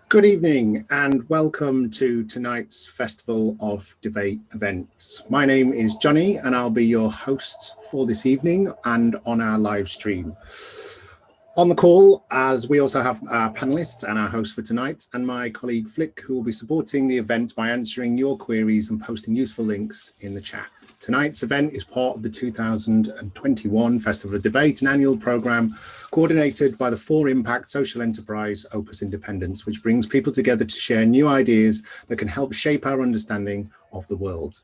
Good evening and welcome to tonight's Festival of Debate events. My name is Johnny and I'll be your host for this evening and on our live stream. On the call, as we also have our panelists and our host for tonight, and my colleague Flick, who will be supporting the event by answering your queries and posting useful links in the chat. Tonight's event is part of the 2021 Festival of Debate, an annual programme coordinated by the For Impact social enterprise Opus Independence, which brings people together to share new ideas that can help shape our understanding of the world.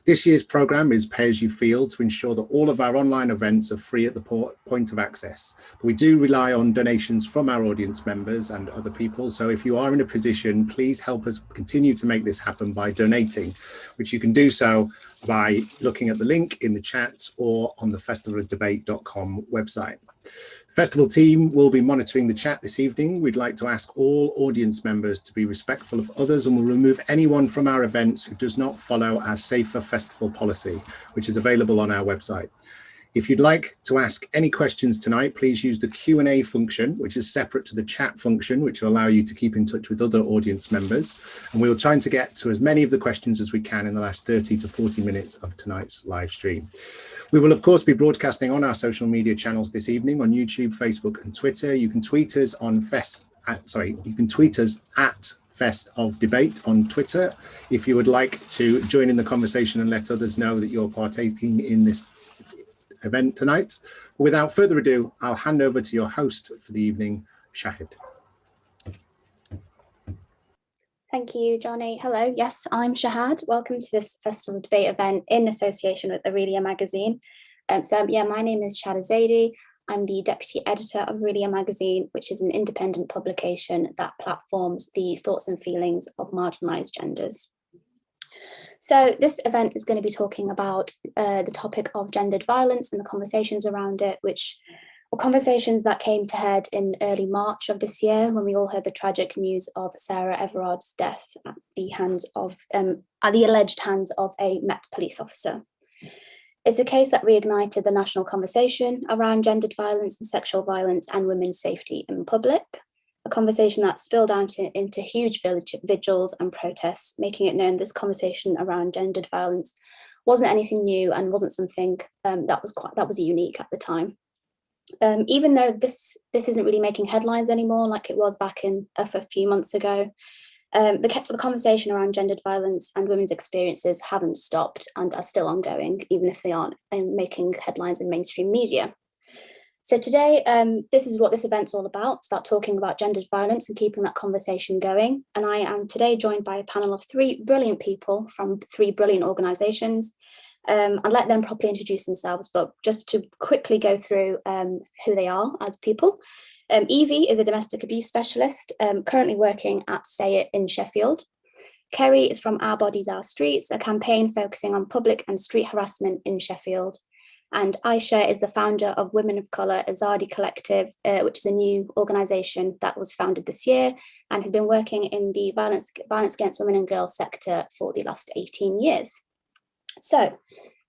This year's programme is Pay As You Feel to ensure that all of our online events are free at the point of access. But we do rely on donations from our audience members and other people. So if you are in a position, please help us continue to make this happen by donating, which you can do so by looking at the link in the chat or on the festivalofdebate.com website. The festival team will be monitoring the chat this evening. We'd like to ask all audience members to be respectful of others and will remove anyone from our events who does not follow our safer festival policy, which is available on our website. If you'd like to ask any questions tonight, please use the Q&A function, which is separate to the chat function, which will allow you to keep in touch with other audience members. And we will try to get to as many of the questions as we can in the last 30 to 40 minutes of tonight's live stream. We will, of course, be broadcasting on our social media channels this evening on YouTube, Facebook, and Twitter. You can tweet us at Fest of Debate on Twitter if you would like to join in the conversation and let others know that you're partaking in this event tonight. Without further ado, I'll hand over to your host for the evening, Shahid. Thank you, Johnny. Hello, yes, I'm Shahad. Welcome to this Festival of Debate event in association with Aurelia Magazine. My name is Azadi. I'm the deputy editor of Aurelia Magazine, which is an independent publication that platforms the thoughts and feelings of marginalised genders. So this event is going to be talking about the topic of gendered violence and the conversations around it, which were conversations that came to head in early March of this year when we all heard the tragic news of Sarah Everard's death at the alleged hands of a Met police officer. It's a case that reignited the national conversation around gendered violence and sexual violence and women's safety in public. A conversation that spilled out into huge vigils and protests, making it known this conversation around gendered violence wasn't anything new and wasn't something that was unique at the time. Even though this isn't really making headlines anymore, like it was back in a few months ago, the conversation around gendered violence and women's experiences haven't stopped and are still ongoing, even if they aren't making headlines in mainstream media. So today, this is what this event's all about. It's about talking about gendered violence and keeping that conversation going. And I am today joined by a panel of three brilliant people from three brilliant organisations. I'll let them properly introduce themselves, but just to quickly go through who they are as people. Evie is a domestic abuse specialist, currently working at SAYiT in Sheffield. Kerry is from Our Bodies, Our Streets, a campaign focusing on public and street harassment in Sheffield. And Aisha is the founder of Women of Colour Azadi Collective, which is a new organisation that was founded this year and has been working in the violence against women and girls sector for the last 18 years. So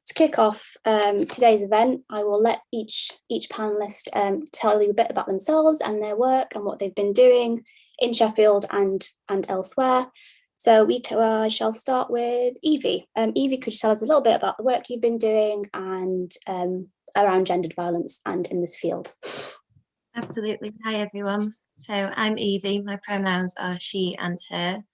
to kick off today's event, I will let each panellist tell you a bit about themselves and their work and what they've been doing in Sheffield and elsewhere. So I shall start with Evie. Evie, could you tell us a little bit about the work you've been doing and around gendered violence and in this field? Absolutely. Hi, everyone. So I'm Evie. My pronouns are she and her.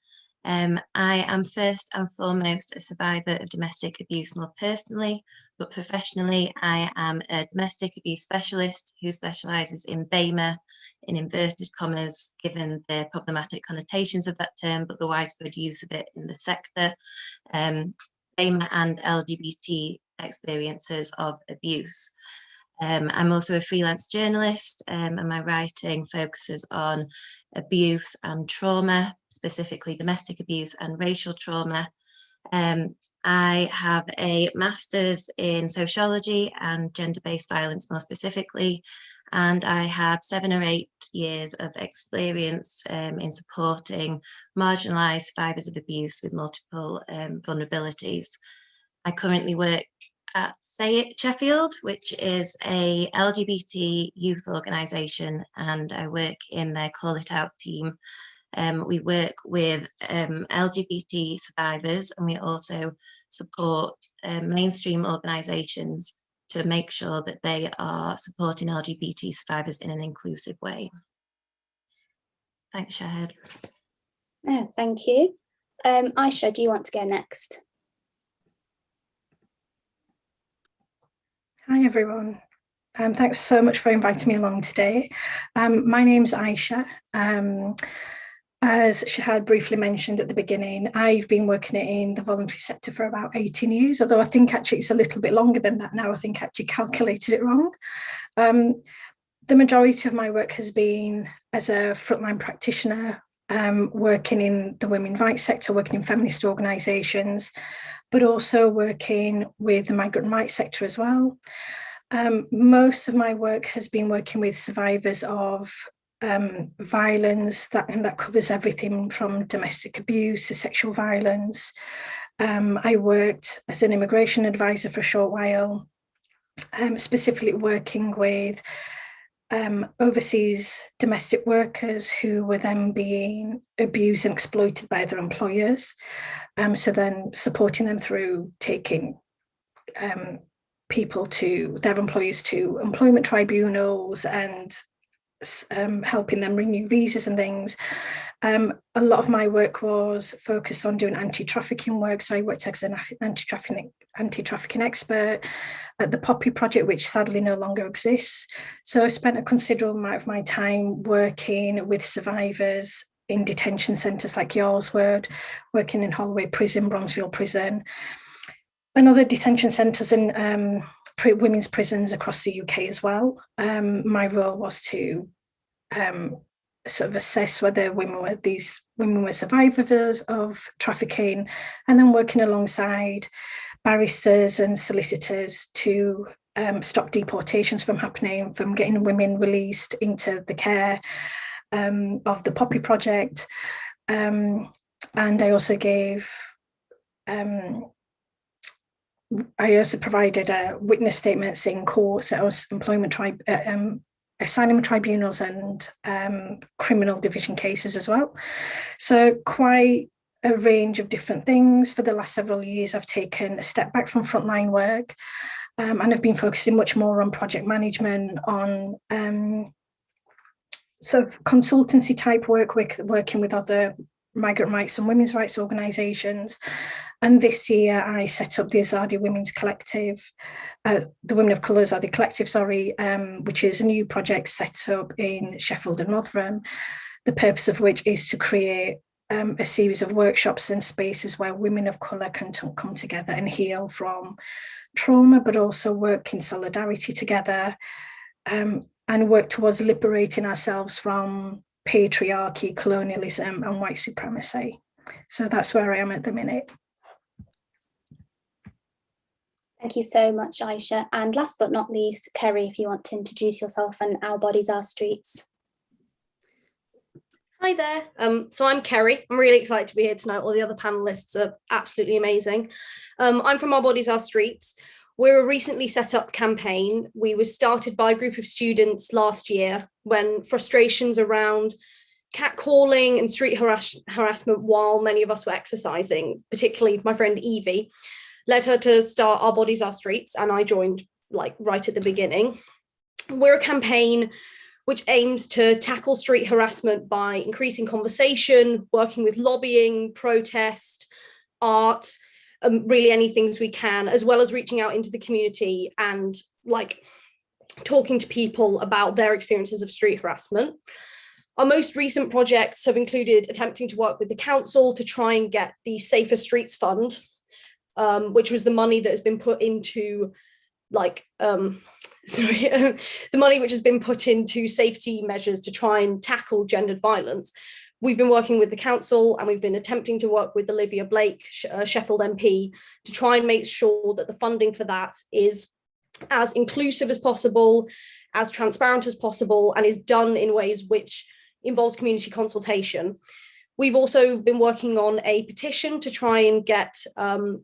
I am first and foremost a survivor of domestic abuse more personally, but professionally I am a domestic abuse specialist who specialises in BAME, in inverted commas, given the problematic connotations of that term, but the widespread use of it in the sector, BAME and LGBT experiences of abuse. I'm also a freelance journalist and my writing focuses on abuse and trauma, specifically domestic abuse and racial trauma. I have a master's in sociology and gender-based violence more specifically, and I have 7 or 8 years of experience in supporting marginalised survivors of abuse with multiple vulnerabilities. I currently work at SAYiT Sheffield, which is a LGBT youth organisation, and I work in their Call It Out team. We work with LGBT survivors, and we also support mainstream organisations to make sure that they are supporting LGBT survivors in an inclusive way. Thanks, Shahad. No, thank you. Aisha, do you want to go next? Hi, everyone. Thanks so much for inviting me along today. My name's Aisha. As Shahad briefly mentioned at the beginning, I've been working in the voluntary sector for about 18 years, although I think actually it's a little bit longer than that now. I think I actually calculated it wrong. The majority of my work has been as a frontline practitioner, working in the women's rights sector, working in feminist organisations, but also working with the migrant rights sector as well. Most of my work has been working with survivors of violence, that covers everything from domestic abuse to sexual violence. I worked as an immigration advisor for a short while, specifically working with overseas domestic workers who were then being abused and exploited by their employers. So then supporting them through taking people to their employers to employment tribunals and helping them renew visas and things. A lot of my work was focused on doing anti-trafficking work. So I worked as an anti-trafficking expert at the Poppy Project, which sadly no longer exists. So I spent a considerable amount of my time working with survivors in detention centres like yours were, working in Holloway Prison, Bronzefield Prison, and other detention centres and women's prisons across the UK as well. My role was to sort of assess whether these women were survivors of trafficking, and then working alongside barristers and solicitors to stop deportations from happening, from getting women released into the care of the Poppy Project. And I also provided witness statements in courts, asylum tribunals and criminal division cases as well. So quite a range of different things. For the last several years, I've taken a step back from frontline work, and I've been focusing much more on project management, on sort of consultancy type work, working with other migrant rights and women's rights organisations. And this year I set up the Azadi Women's Collective, the Women of Colour Azadi Collective, which is a new project set up in Sheffield and Rotherham, the purpose of which is to create a series of workshops and spaces where women of colour can come together and heal from trauma, but also work in solidarity together, and work towards liberating ourselves from patriarchy, colonialism and white supremacy. So that's where I am at the minute. Thank you so much, Aisha. And last but not least, Kerry, if you want to introduce yourself and Our Bodies, Our Streets. Hi there. So I'm Kerry. I'm really excited to be here tonight. All the other panelists are absolutely amazing. I'm from Our Bodies, Our Streets. We're a recently set up campaign. We were started by a group of students last year when frustrations around catcalling and street harassment while many of us were exercising, particularly my friend Evie, led her to start Our Bodies, Our Streets, and I joined right at the beginning. We're a campaign which aims to tackle street harassment by increasing conversation, working with lobbying, protest, art, really anything we can, as well as reaching out into the community and talking to people about their experiences of street harassment. Our most recent projects have included attempting to work with the council to try and get the Safer Streets Fund, which was the money that has been put into the money which has been put into safety measures to try and tackle gendered violence. We've been working with the council and we've been attempting to work with Olivia Blake, Sheffield MP, to try and make sure that the funding for that is as inclusive as possible, as transparent as possible, and is done in ways which involves community consultation. We've also been working on a petition to try and get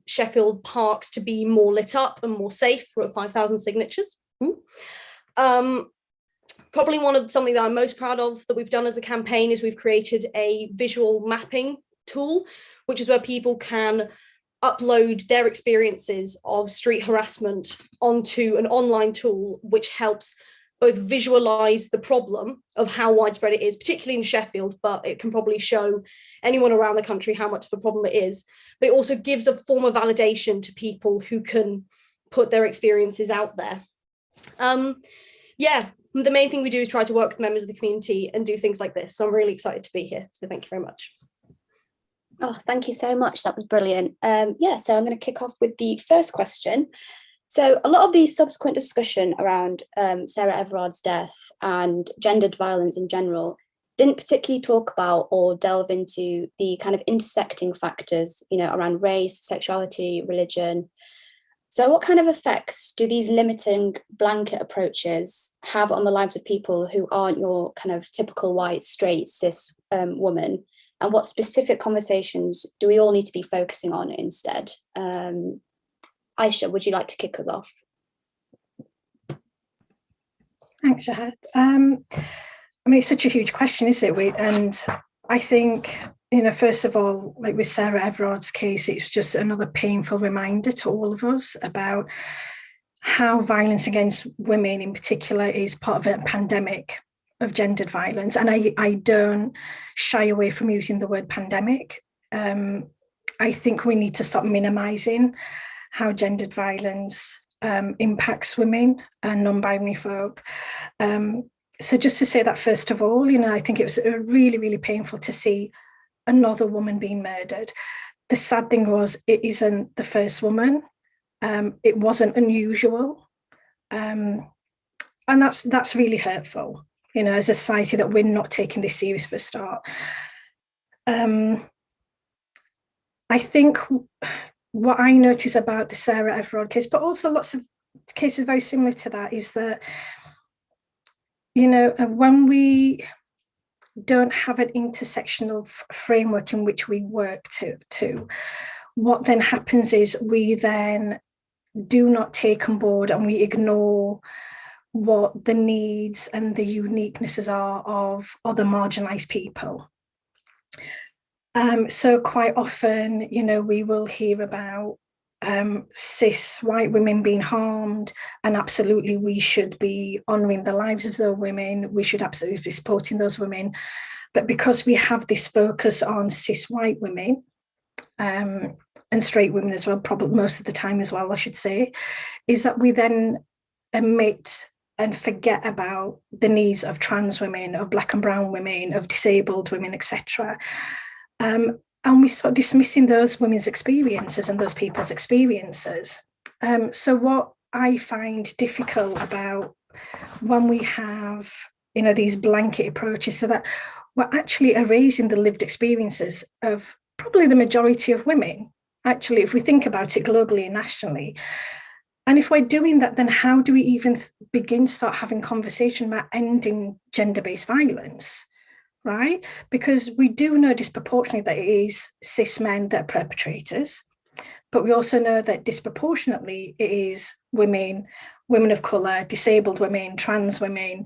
Sheffield parks to be more lit up and more safe. We're at 5,000 signatures. Probably something that I'm most proud of that we've done as a campaign is we've created a visual mapping tool, which is where people can upload their experiences of street harassment onto an online tool, which helps both visualize the problem of how widespread it is, particularly in Sheffield, but it can probably show anyone around the country how much of a problem it is. But it also gives a form of validation to people who can put their experiences out there. Yeah, the main thing we do is try to work with members of the community and do things like this. So I'm really excited to be here. So thank you very much. Oh, thank you so much. That was brilliant. Yeah, so I'm going to kick off with the first question. So a lot of the subsequent discussion around Sarah Everard's death and gendered violence in general didn't particularly talk about or delve into the kind of intersecting factors, you know, around race, sexuality, religion. So what kind of effects do these limiting blanket approaches have on the lives of people who aren't your kind of typical white, straight, cis woman? And what specific conversations do we all need to be focusing on instead? Aisha, would you like to kick us off? Thanks, Shahad. I mean, it's such a huge question, isn't it? And I think, you know, first of all, like with Sarah Everard's case, it's just another painful reminder to all of us about how violence against women in particular is part of a pandemic of gendered violence. And I don't shy away from using the word pandemic. I think we need to stop minimizing how gendered violence impacts women and non-binary folk. So just to say that, first of all, you know, I think it was really, really painful to see another woman being murdered. The sad thing was, it isn't the first woman. It wasn't unusual. And that's really hurtful, you know, as a society, that we're not taking this serious for a start. I think what I notice about the Sarah Everard case, but also lots of cases very similar to that, is that, you know, when we don't have an intersectional framework in which we work to, what then happens is we then do not take on board and we ignore what the needs and the uniquenesses are of other marginalised people. So quite often, you know, we will hear about cis white women being harmed, and absolutely we should be honouring the lives of those women. We should absolutely be supporting those women. But because we have this focus on cis white women and straight women as well, probably most of the time as well, I should say, is that we then omit and forget about the needs of trans women, of Black and brown women, of disabled women, etc. And we start dismissing those women's experiences and those people's experiences. So what I find difficult about when we have, you know, these blanket approaches, so that we're actually erasing the lived experiences of probably the majority of women, actually, if we think about it globally and nationally. And if we're doing that, then how do we even begin to start having conversation about ending gender-based violence? Right? Because we do know disproportionately that it is cis men that are perpetrators, but we also know that disproportionately it is women, women of colour, disabled women, trans women,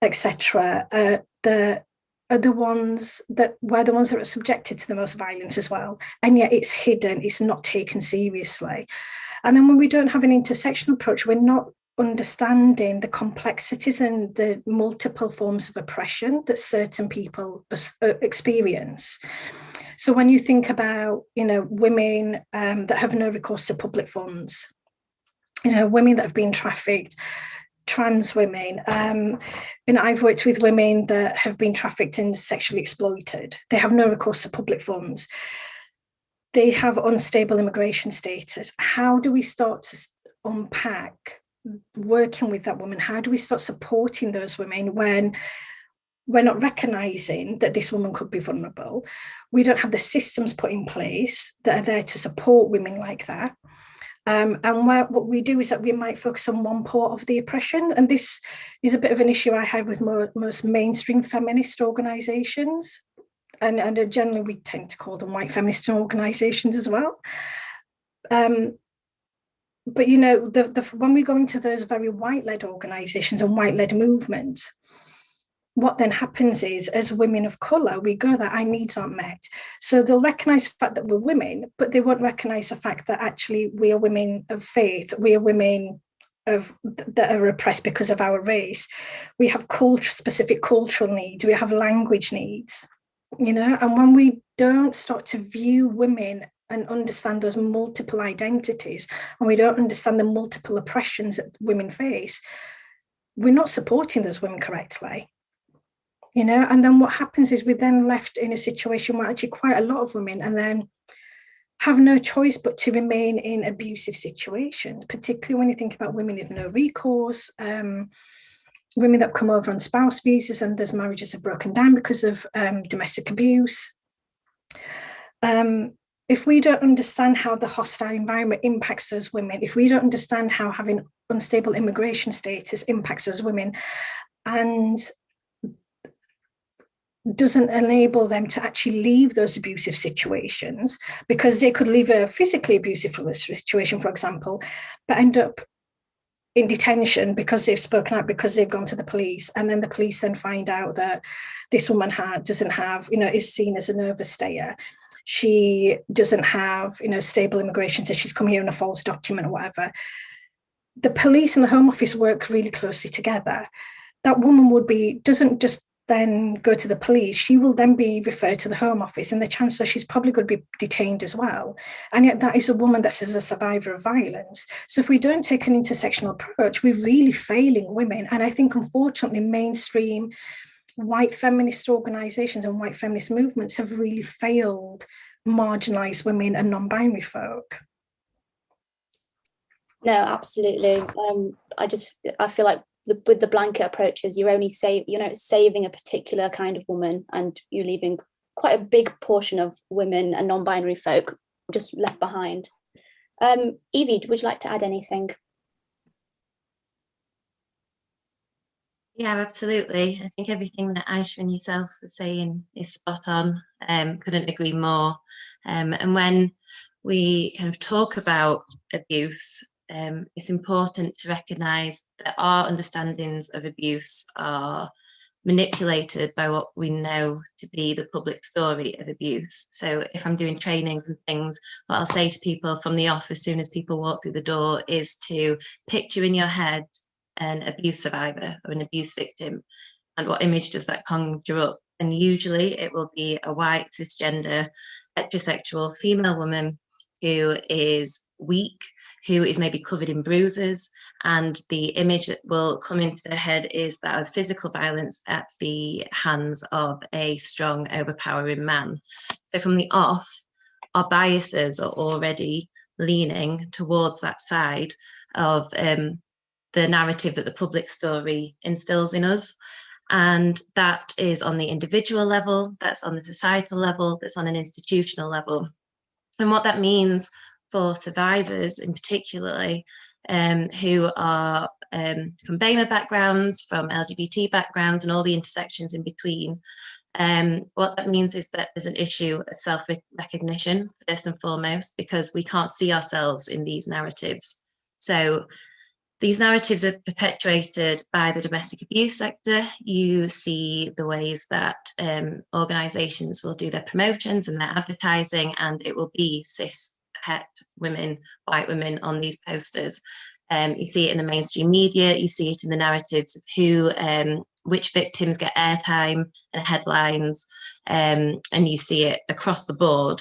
etc. We're the ones that are subjected to the most violence as well. And yet it's hidden, it's not taken seriously. And then when we don't have an intersectional approach, we're not understanding the complexities and the multiple forms of oppression that certain people experience. So when you think about, you know, women that have no recourse to public funds, you know, women that have been trafficked, trans women, you know, I've worked with women that have been trafficked and sexually exploited. They have no recourse to public funds. They have unstable immigration status. How do we start to unpack working with that woman? How do we start supporting those women when we're not recognising that this woman could be vulnerable? We don't have the systems put in place that are there to support women like that. And what we do is that we might focus on one part of the oppression. And this is a bit of an issue I have with most mainstream feminist organisations. And generally we tend to call them white feminist organisations as well. But, you know, when we go into those very white-led organisations and white-led movements, what then happens is, as women of colour, we go that our needs aren't met. So they'll recognise the fact that we're women, but they won't recognise the fact that actually we are women of faith, we are women that are oppressed because of our race. We have specific cultural needs, we have language needs, you know, and when we don't start to view women and understand those multiple identities, and we don't understand the multiple oppressions that women face, we're not supporting those women correctly. You know, and then what happens is we're then left in a situation where actually quite a lot of women and then have no choice but to remain in abusive situations, particularly when you think about women with no recourse, women that have come over on spouse visas and their marriages have broken down because of domestic abuse. If we don't understand how the hostile environment impacts those women, if we don't understand how having unstable immigration status impacts those women and doesn't enable them to actually leave those abusive situations, because they could leave a physically abusive situation, for example, but end up in detention because they've spoken out, because they've gone to the police, and then the police then find out that this woman doesn't have, you know, is seen as an overstayer. She doesn't have, you know, stable immigration, so she's come here in a false document or whatever. The police and the Home Office work really closely together. That woman doesn't just then go to the police, she will then be referred to the Home Office, and the chances are she's probably going to be detained as well. And yet that is a woman that's a survivor of violence. So if we don't take an intersectional approach, we're really failing women. And I think, unfortunately, mainstream white feminist organisations and white feminist movements have really failed marginalised women and non-binary folk. No, absolutely. I feel like with the blanket approaches, you're only saving a particular kind of woman, and you're leaving quite a big portion of women and non-binary folk just left behind. Evie, would you like to add anything? Yeah, absolutely. I think everything that Aisha and yourself were saying is spot on. Couldn't agree more. And when we kind of talk about abuse, it's important to recognise that our understandings of abuse are manipulated by what we know to be the public story of abuse. So if I'm doing trainings and things, what I'll say to people from the off as soon as people walk through the door is to picture in your head an abuse survivor or an abuse victim, and what image does that conjure up? And usually it will be a white, cisgender, heterosexual female woman who is weak, who is maybe covered in bruises, and the image that will come into their head is that of physical violence at the hands of a strong, overpowering man. So from the off, our biases are already leaning towards that side of the narrative that the public story instills in us. And that is on the individual level, that's on the societal level, that's on an institutional level. And what that means for survivors in particularly, who are from BAME backgrounds, from LGBT backgrounds, and all the intersections in between, what that means is that there's an issue of self-recognition, first and foremost, because we can't see ourselves in these narratives. So these narratives are perpetuated by the domestic abuse sector. You see the ways that organisations will do their promotions and their advertising, and it will be cis, het women, white women on these posters. You see it in the mainstream media, you see it in the narratives of who, which victims get airtime and headlines, and you see it across the board.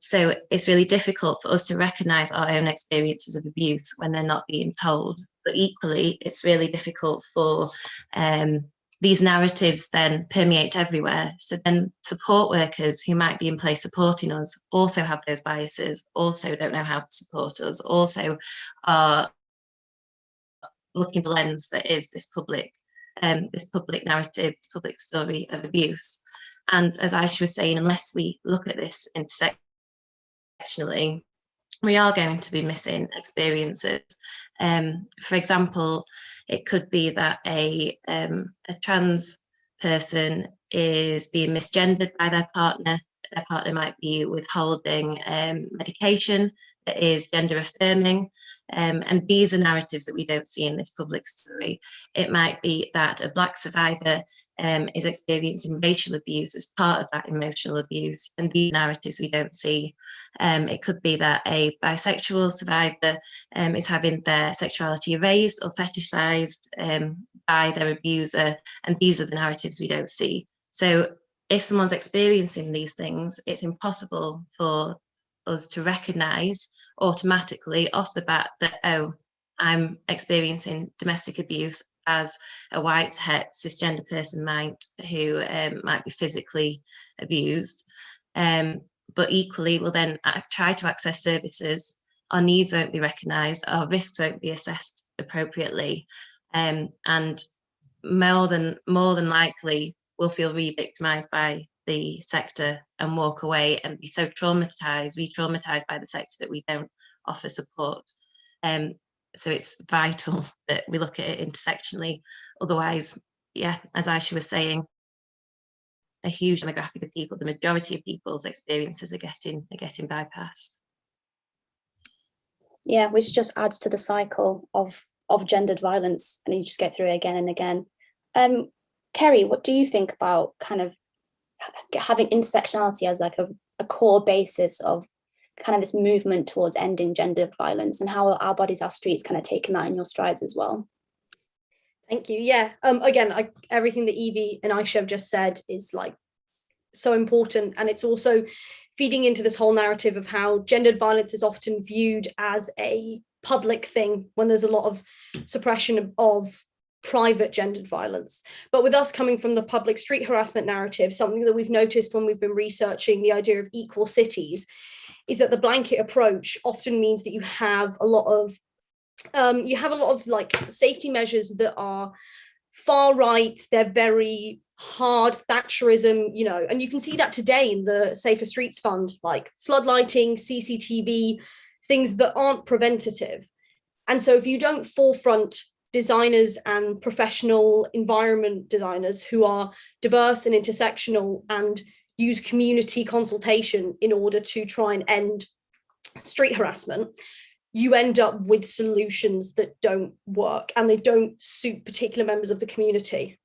So it's really difficult for us to recognise our own experiences of abuse when they're not being told. But equally, it's really difficult for these narratives then permeate everywhere. So then support workers who might be in place supporting us also have those biases, also don't know how to support us, also are looking for the lens that is this public narrative, this public story of abuse. And as Aisha was saying, unless we look at this intersectionally, we are going to be missing experiences. For example, it could be that a trans person is being misgendered by their partner. Their partner might be withholding medication that is gender affirming. And these are narratives that we don't see in this public story. It might be that a Black survivor is experiencing racial abuse as part of that emotional abuse, and these narratives we don't see. It could be that a bisexual survivor is having their sexuality erased or fetishized by their abuser, and these are the narratives we don't see. So if someone's experiencing these things, it's impossible for us to recognize automatically off the bat that, oh, I'm experiencing domestic abuse as a white, het, cisgender person might, who might be physically abused. But equally, we'll then try to access services. Our needs won't be recognised, our risks won't be assessed appropriately, and more than likely, we'll feel re-victimised by the sector and walk away and be so traumatised, re-traumatised by the sector that we don't offer support. So it's vital that we look at it intersectionally. Otherwise, yeah, as Aisha was saying, a huge demographic of people, the majority of people's experiences are getting bypassed. Yeah, which just adds to the cycle of gendered violence, and you just get through it again and again. Kerry, what do you think about kind of having intersectionality as like a core basis of kind of this movement towards ending gendered violence, and how Our Bodies, Our Streets kind of taken that in your strides as well? Thank you. Yeah. Again, everything that Evie and Aisha have just said is like so important, and it's also feeding into this whole narrative of how gendered violence is often viewed as a public thing when there's a lot of suppression of private gendered violence. But with us coming from the public street harassment narrative, something that we've noticed when we've been researching the idea of equal cities is that the blanket approach often means that you have a lot of like safety measures that are far right. They're very hard Thatcherism, you know, and you can see that today in the Safer Streets Fund, like floodlighting, CCTV, things that aren't preventative. And so if you don't forefront designers and professional environment designers who are diverse and intersectional and use community consultation in order to try and end street harassment, you end up with solutions that don't work and they don't suit particular members of the community.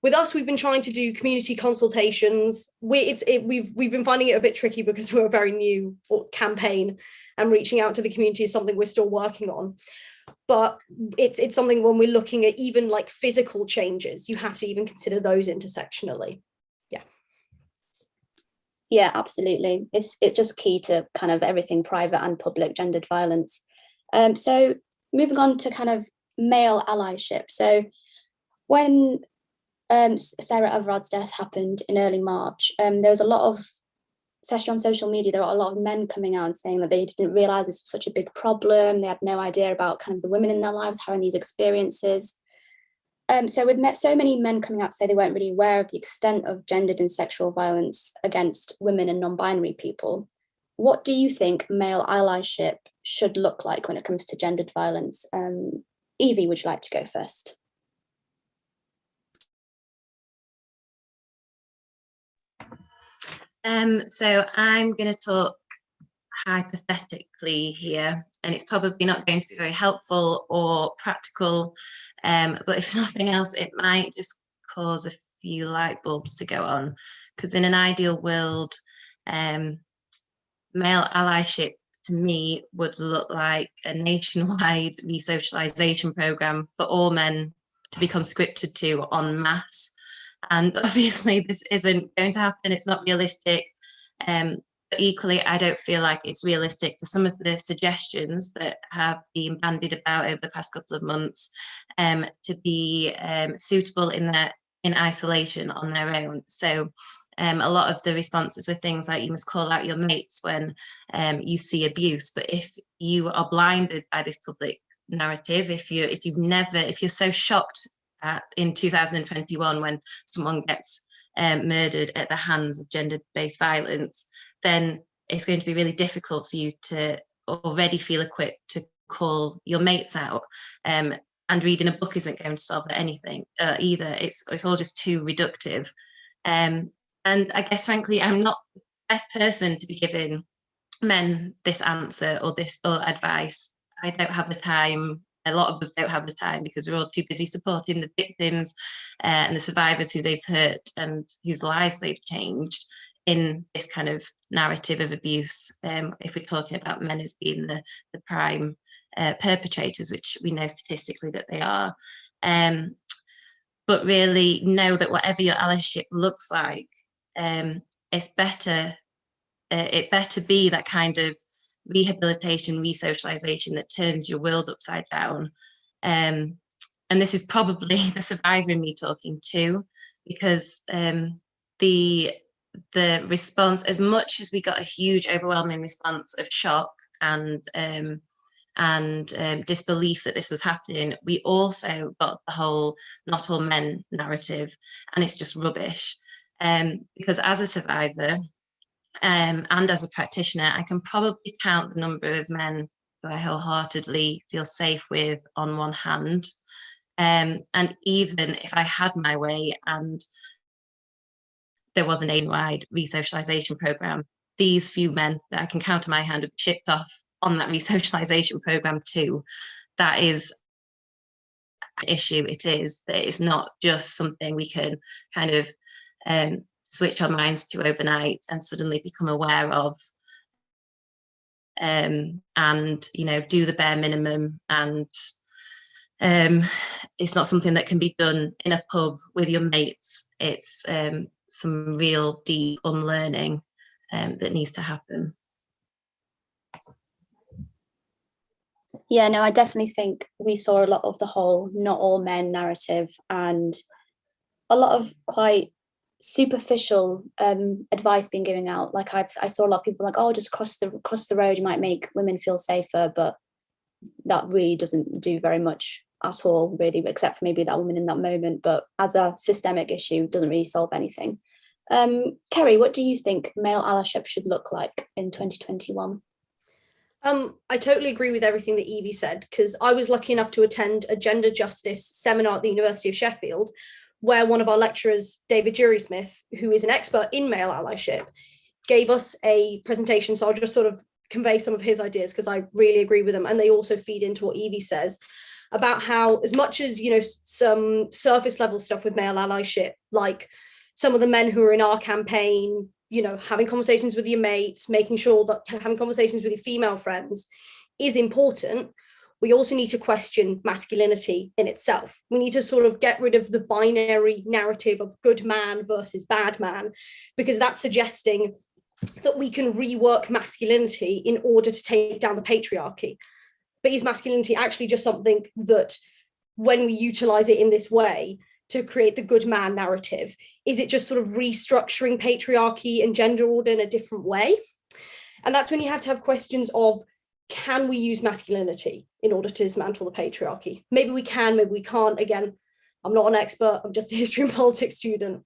With us, we've been trying to do community consultations. We've been finding it a bit tricky because we're a very new campaign, and reaching out to the community is something we're still working on. But it's something when we're looking at even like physical changes, you have to even consider those intersectionally. Yeah. Yeah, absolutely. It's just key to kind of everything private and public gendered violence. So moving on to kind of male allyship. So when Sarah Everard's death happened in early March, there was a lot of, especially on social media, there were a lot of men coming out and saying that they didn't realise this was such a big problem. They had no idea about kind of the women in their lives having these experiences. So with so many men coming out to say they weren't really aware of the extent of gendered and sexual violence against women and non-binary people, what do you think male allyship should look like when it comes to gendered violence? Evie, would you like to go first? So I'm going to talk hypothetically here, and it's probably not going to be very helpful or practical, but if nothing else, it might just cause a few light bulbs to go on, because in an ideal world, male allyship to me would look like a nationwide resocialization program for all men to be conscripted to en masse. And obviously this isn't going to happen, it's not realistic. But equally, I don't feel like it's realistic for some of the suggestions that have been bandied about over the past couple of months to be suitable in isolation on their own. So a lot of the responses were things like, you must call out your mates when you see abuse. But if you are blinded by this public narrative, if you're so shocked in 2021 when someone gets murdered at the hands of gender-based violence, then it's going to be really difficult for you to already feel equipped to call your mates out. And reading a book isn't going to solve anything either. It's all just too reductive. And I guess, frankly, I'm not the best person to be giving men this answer or advice. I don't have the time a lot of us don't have the time because we're all too busy supporting the victims and the survivors who they've hurt and whose lives they've changed in this kind of narrative of abuse, if we're talking about men as being the prime perpetrators, which we know statistically that they are. But really know that whatever your allyship looks like, it's better, it better be that kind of rehabilitation, resocialization that turns your world upside down. And this is probably the survivor in me talking too, because the response, as much as we got a huge overwhelming response of shock and disbelief that this was happening, we also got the whole not all men narrative, and it's just rubbish. Because as a survivor, and as a practitioner, I can probably count the number of men who I wholeheartedly feel safe with on one hand. And even if I had my way and there was a nationwide resocialization program, these few men that I can count on my hand have chipped off on that resocialization program too. That is an issue. It is that it's not just something we can kind of switch our minds to overnight and suddenly become aware of, and do the bare minimum. And it's not something that can be done in a pub with your mates. It's some real deep unlearning that needs to happen. Yeah, no, I definitely think we saw a lot of the whole not all men narrative and a lot of quite superficial advice being given out. Like I saw a lot of people like, oh, just cross the road, you might make women feel safer, but that really doesn't do very much at all, really, except for maybe that woman in that moment. But as a systemic issue, it doesn't really solve anything. Kerry, what do you think male allyship should look like in 2021? I totally agree with everything that Evie said, because I was lucky enough to attend a gender justice seminar at the University of Sheffield, where one of our lecturers, David Jury-Smith, who is an expert in male allyship, gave us a presentation. So I'll just sort of convey some of his ideas because I really agree with them. And they also feed into what Evie says about how, as much as, some surface level stuff with male allyship, like some of the men who are in our campaign, having conversations with your mates, making sure that having conversations with your female friends is important, we also need to question masculinity in itself. We need to sort of get rid of the binary narrative of good man versus bad man, because that's suggesting that we can rework masculinity in order to take down the patriarchy. But is masculinity actually just something that, when we utilize it in this way to create the good man narrative, is it just sort of restructuring patriarchy and gender order in a different way? And that's when you have to have questions of, can we use masculinity in order to dismantle the patriarchy? Maybe we can, maybe we can't. Again, I'm not an expert, I'm just a history and politics student.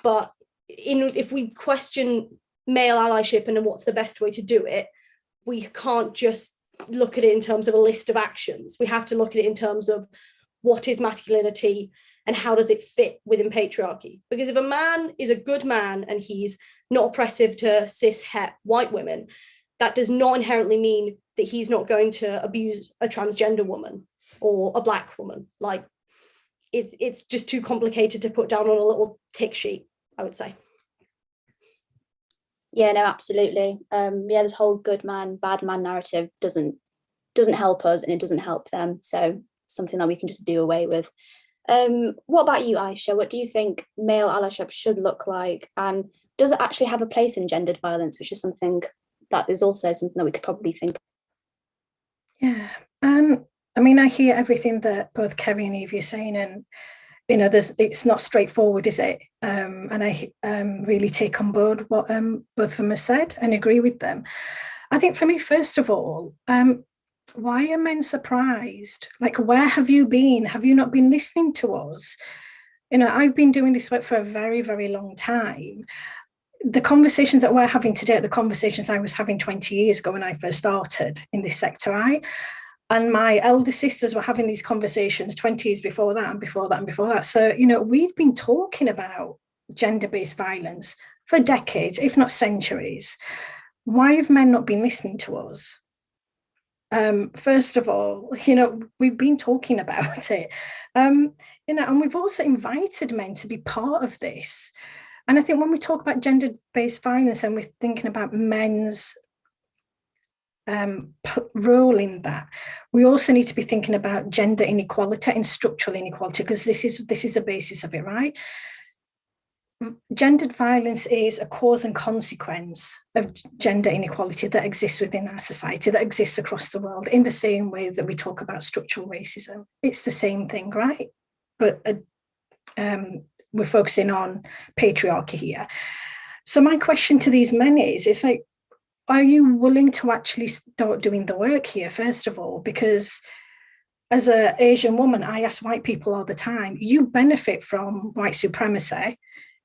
But if we question male allyship and what's the best way to do it, we can't just look at it in terms of a list of actions. We have to look at it in terms of what is masculinity and how does it fit within patriarchy? Because if a man is a good man and he's not oppressive to cis het white women, that does not inherently mean that he's not going to abuse a transgender woman or a black woman. Like, it's just too complicated to put down on a little tick sheet, I would say. Yeah, no, absolutely. This whole good man, bad man narrative doesn't help us, and it doesn't help them. So something that we can just do away with. What about you, Aisha? What do you think male allyship should look like? And does it actually have a place in gendered violence, which is something that is also something that we could probably think of? Yeah, I hear everything that both Kerry and Evie are saying, and it's not straightforward, is it? And I really take on board what both of them have said and agree with them. I think for me, first of all, why are men surprised? Like, where have you been? Have you not been listening to us? I've been doing this work for a very, very long time. The conversations that we're having today are the conversations I was having 20 years ago when I first started in this sector, and my elder sisters were having these conversations 20 years before that and before that and before that. So, we've been talking about gender-based violence for decades, if not centuries. Why have men not been listening to us? First of all, we've been talking about it, and we've also invited men to be part of this. And I think when we talk about gender-based violence and we're thinking about men's role in that, we also need to be thinking about gender inequality and structural inequality, because this is the basis of it, right? Gendered violence is a cause and consequence of gender inequality that exists within our society, that exists across the world, in the same way that we talk about structural racism. It's the same thing, right? But we're focusing on patriarchy here. So my question to these men is like, are you willing to actually start doing the work here, first of all? Because as an Asian woman, I ask white people all the time, you benefit from white supremacy.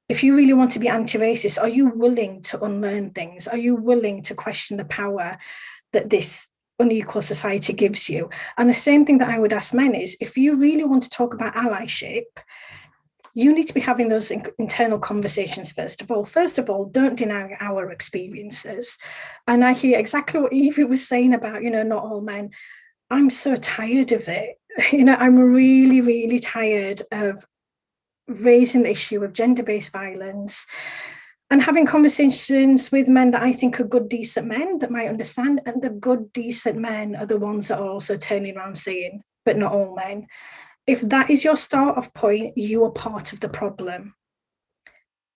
If you really want to be anti-racist, are you willing to unlearn things? Are you willing to question the power that this unequal society gives you? And the same thing that I would ask men is, if you really want to talk about allyship, you need to be having those internal conversations first of all. First of all, don't deny our experiences. And I hear exactly what Evie was saying about, not all men. I'm so tired of it. I'm really, really tired of raising the issue of gender-based violence and having conversations with men that I think are good, decent men that might understand. And the good, decent men are the ones that are also turning around saying, but not all men. If that is your start off point, you are part of the problem,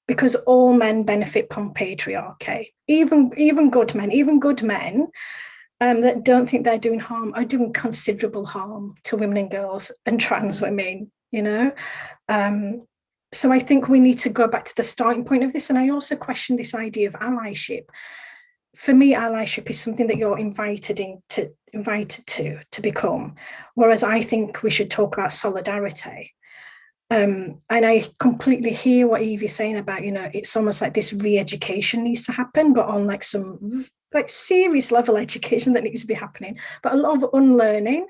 because all men benefit from patriarchy. Even good men that don't think they're doing harm are doing considerable harm to women and girls and trans women, So I think we need to go back to the starting point of this. And I also question this idea of allyship. For me, allyship is something that you're invited to become, whereas I think we should talk about solidarity. And I completely hear what Evie's saying about, it's almost like this re-education needs to happen, but on like some like serious level education that needs to be happening, but a lot of unlearning.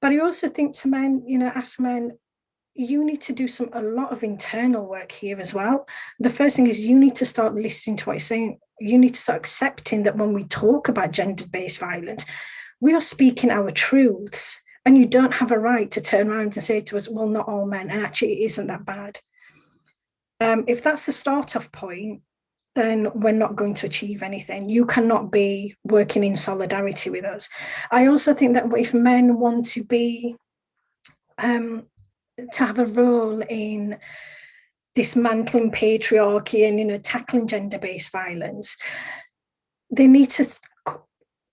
But I also think to men, ask men, you need to do a lot of internal work here as well. The first thing is you need to start listening to what you're saying. You need to start accepting that when we talk about gender-based violence, we are speaking our truths, and you don't have a right to turn around and say to us, well, not all men, and actually it isn't that bad. If that's the start-off point, then we're not going to achieve anything. You cannot be working in solidarity with us. I also think that if men want to be to have a role in dismantling patriarchy and tackling gender-based violence, they need to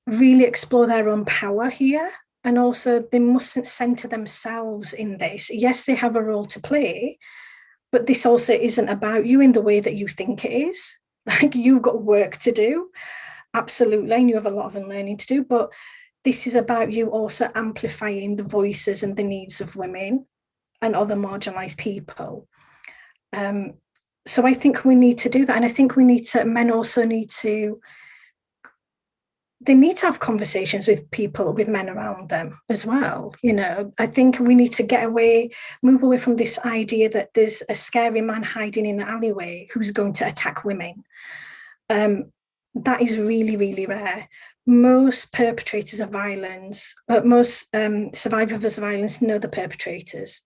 really explore their own power here, and also they mustn't center themselves in this. Yes, they have a role to play, but this also isn't about you in the way that you think it is. Like, you've got work to do, absolutely, and you have a lot of unlearning to do, but this is about you also amplifying the voices and the needs of women and other marginalized people. So I think we need to do that. And I think men also need to have conversations with men around them as well. I think we need to move away from this idea that there's a scary man hiding in an alleyway who's going to attack women. That is really, really rare. Most perpetrators of violence, most survivors of violence know the perpetrators.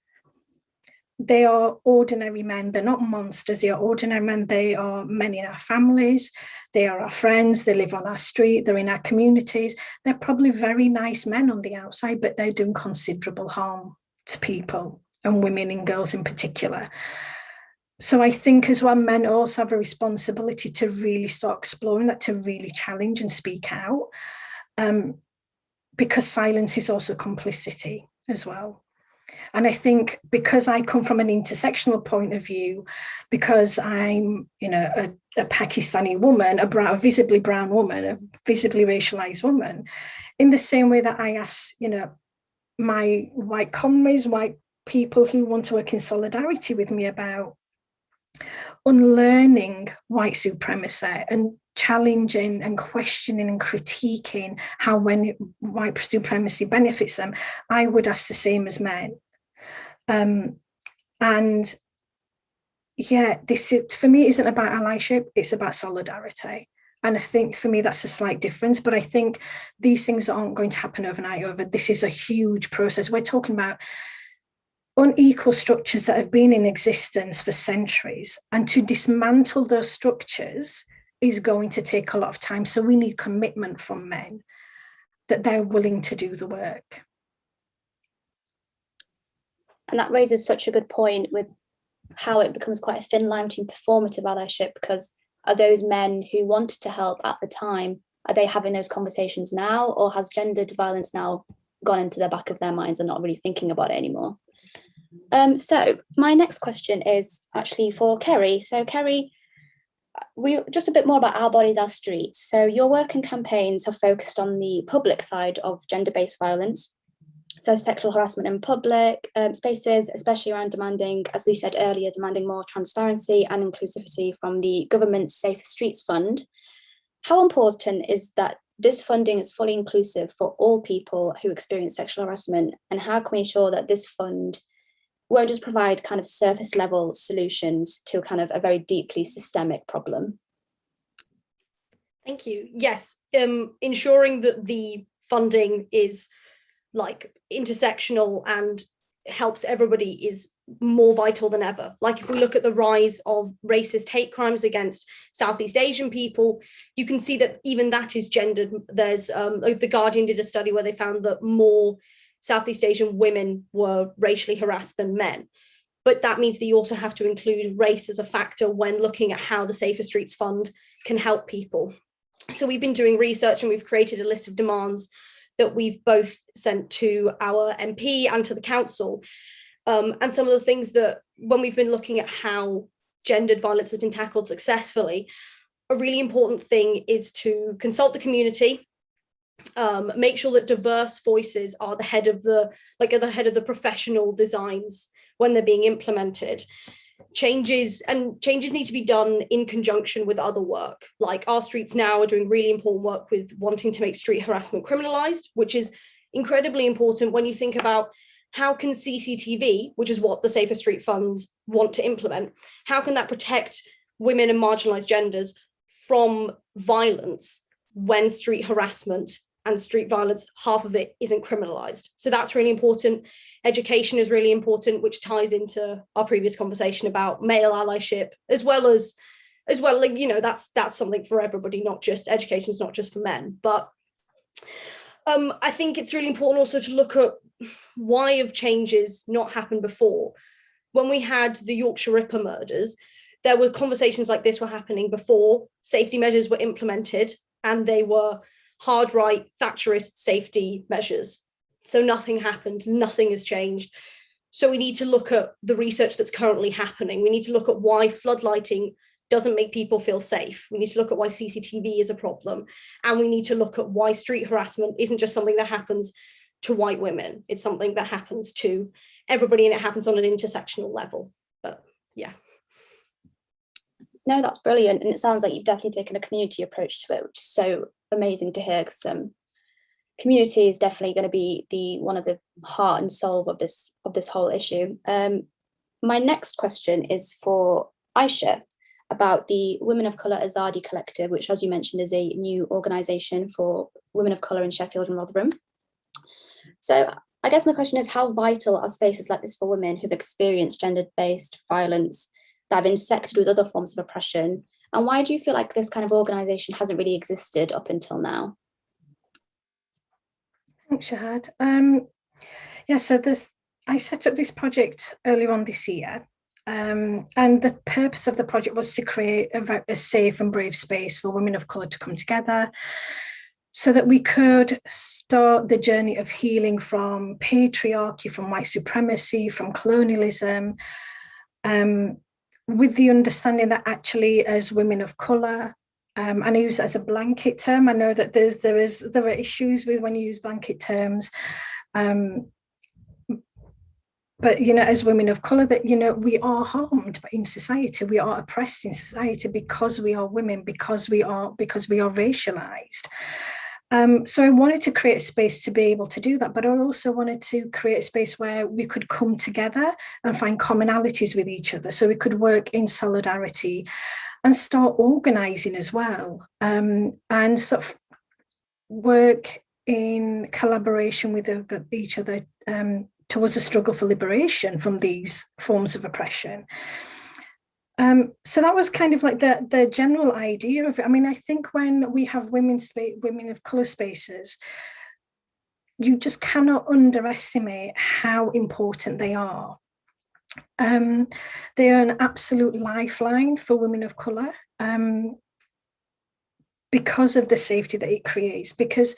They are ordinary men. They're not monsters. They are ordinary men. They are men in our families. They are our friends. They live on our street. They're in our communities. They're probably very nice men on the outside, but they're doing considerable harm to people, and women and girls in particular. So I think as well, men also have a responsibility to really start exploring that, to really challenge and speak out, because silence is also complicity as well. And I think because I come from an intersectional point of view, because I'm, a Pakistani woman, a visibly brown woman, a visibly racialized woman, in the same way that I ask, my white comrades, white people who want to work in solidarity with me about unlearning white supremacy and challenging and questioning and critiquing how when white supremacy benefits them, I would ask the same as men. And yeah, this is, for me, isn't about allyship, it's about solidarity. And I think for me, that's a slight difference. But I think these things aren't going to happen overnight. This is a huge process. We're talking about unequal structures that have been in existence for centuries. And to dismantle those structures is going to take a lot of time. So we need commitment from men that they're willing to do the work. And that raises such a good point with how it becomes quite a thin line between performative allyship, because are those men who wanted to help at the time, are they having those conversations now, or has gendered violence now gone into the back of their minds and not really thinking about it anymore? So my next question is actually for Kerry. So Kerry, we just a bit more about Our Bodies, Our Streets. So your work and campaigns have focused on the public side of gender-based violence. So sexual harassment in public spaces, especially around demanding, as we said earlier, demanding more transparency and inclusivity from the government's Safer Streets Fund. How important is that this funding is fully inclusive for all people who experience sexual harassment? And how can we ensure that this fund won't just provide kind of surface level solutions to kind of a very deeply systemic problem? Thank you. Yes, ensuring that the funding is like intersectional and helps everybody is more vital than ever. Like if we look at the rise of racist hate crimes against Southeast Asian people, you can see that even that is gendered. There's The Guardian did a study where they found that more Southeast Asian women were racially harassed than men. But that means that you also have to include race as a factor when looking at how the Safer Streets Fund can help people. So we've been doing research and we've created a list of demands that we've both sent to our MP and to the council. And some of the things that, when we've been looking at how gendered violence has been tackled successfully, a really important thing is to consult the community, make sure that diverse voices are the head of the professional designs when they're being implemented. Changes need to be done in conjunction with other work. Like Our Streets Now are doing really important work with wanting to make street harassment criminalized, which is incredibly important when you think about how can CCTV, which is what the Safer Street Fund want to implement, how can that protect women and marginalized genders from violence when street harassment and street violence, half of it isn't criminalized? So that's really important. Education is really important, which ties into our previous conversation about male allyship, as well, like, you know, that's something for everybody, not just education is not just for men. But I think it's really important also to look at why have changes not happened before. When we had the Yorkshire Ripper murders, there were conversations like this were happening before safety measures were implemented, and they were hard right Thatcherist safety measures. So nothing happened, nothing has changed. So we need to look at the research that's currently happening. We need to look at why floodlighting doesn't make people feel safe. We need to look at why CCTV is a problem. And we need to look at why street harassment isn't just something that happens to white women. It's something that happens to everybody, and it happens on an intersectional level. But yeah. No, that's brilliant. And it sounds like you've definitely taken a community approach to it, which is so amazing to hear, because community is definitely going to be one of the heart and soul of this whole issue. My next question is for Aisha about the Women of Colour Azadi Collective, which, as you mentioned, is a new organisation for women of colour in Sheffield and Rotherham. So I guess my question is, how vital are spaces like this for women who've experienced gender-based violence that have intersected with other forms of oppression? And why do you feel like this kind of organisation hasn't really existed up until now? Thanks, Shahad. So I set up this project earlier on this year, and the purpose of the project was to create a safe and brave space for women of colour to come together, so that we could start the journey of healing from patriarchy, from white supremacy, from colonialism, with the understanding that actually, as women of colour, and I use it as a blanket term. I know that there are issues with when you use blanket terms, but you know, as women of colour, that you know, we are harmed in society, we are oppressed in society because we are women, because we are racialized. So I wanted to create a space to be able to do that, but I also wanted to create a space where we could come together and find commonalities with each other, so we could work in solidarity and start organising as well, and sort of work in collaboration with each other towards a struggle for liberation from these forms of oppression. So that was kind of like the general idea of it. I mean, I think when we have women of colour spaces, you just cannot underestimate how important they are. They are an absolute lifeline for women of colour, because of the safety that it creates. Because,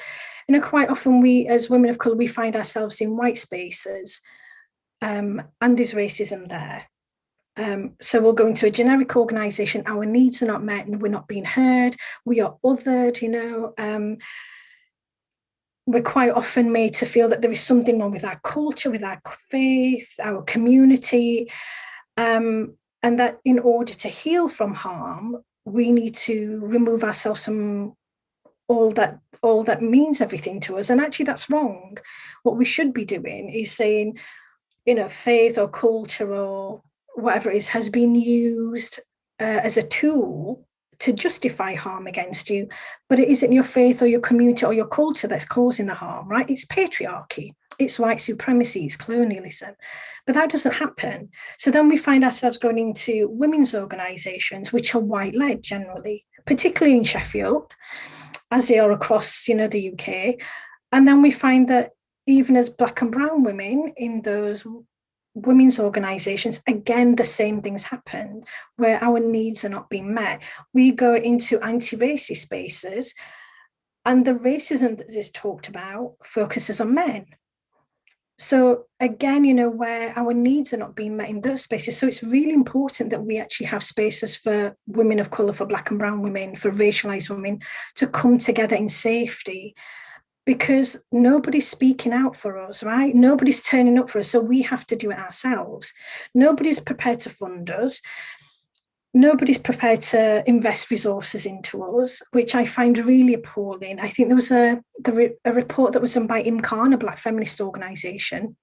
you know, quite often we, as women of colour, we find ourselves in white spaces, and there's racism there. So we'll go into a generic organisation, our needs are not met and we're not being heard, we are othered, you know. We're quite often made to feel that there is something wrong with our culture, with our faith, our community, and that in order to heal from harm, we need to remove ourselves from all that means everything to us. And actually that's wrong. What we should be doing is saying, you know, faith or culture or whatever it is has been used as a tool to justify harm against you, but it isn't your faith or your community or your culture that's causing the harm, right? It's patriarchy, it's white supremacy, it's colonialism, but that doesn't happen. So then we find ourselves going into women's organisations, which are white-led generally, particularly in Sheffield, as they are across, you know, the UK. And then we find that even as Black and brown women in those women's organisations, again, the same things happen where our needs are not being met. We go into anti-racist spaces and the racism that is talked about focuses on men. So again, you know, where our needs are not being met in those spaces. So it's really important that we actually have spaces for women of colour, for Black and brown women, for racialised women to come together in safety, because nobody's speaking out for us, right? Nobody's turning up for us, so we have to do it ourselves. Nobody's prepared to fund us. Nobody's prepared to invest resources into us, which I find really appalling. I think there was a report that was done by IMCAN, a Black feminist organisation,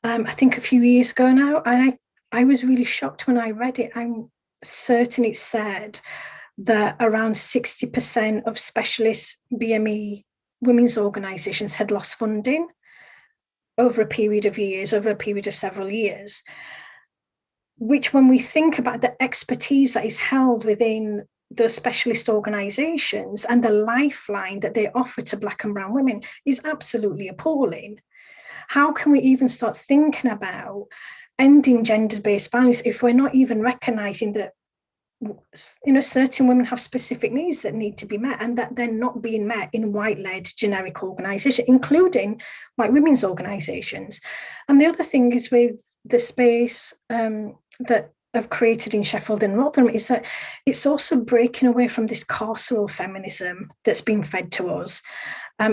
I think a few years ago now, and I was really shocked when I read it. I'm certain it said that around 60% of specialist BME women's organisations had lost funding over a period of years, over a period of several years, which when we think about the expertise that is held within those specialist organisations and the lifeline that they offer to Black and brown women is absolutely appalling. How can we even start thinking about ending gender-based violence if we're not even recognising that, you know, certain women have specific needs that need to be met and that they're not being met in white-led generic organisations, including white women's organisations? And the other thing is with the space that I've created in Sheffield and Rotherham is that it's also breaking away from this carceral feminism that's been fed to us,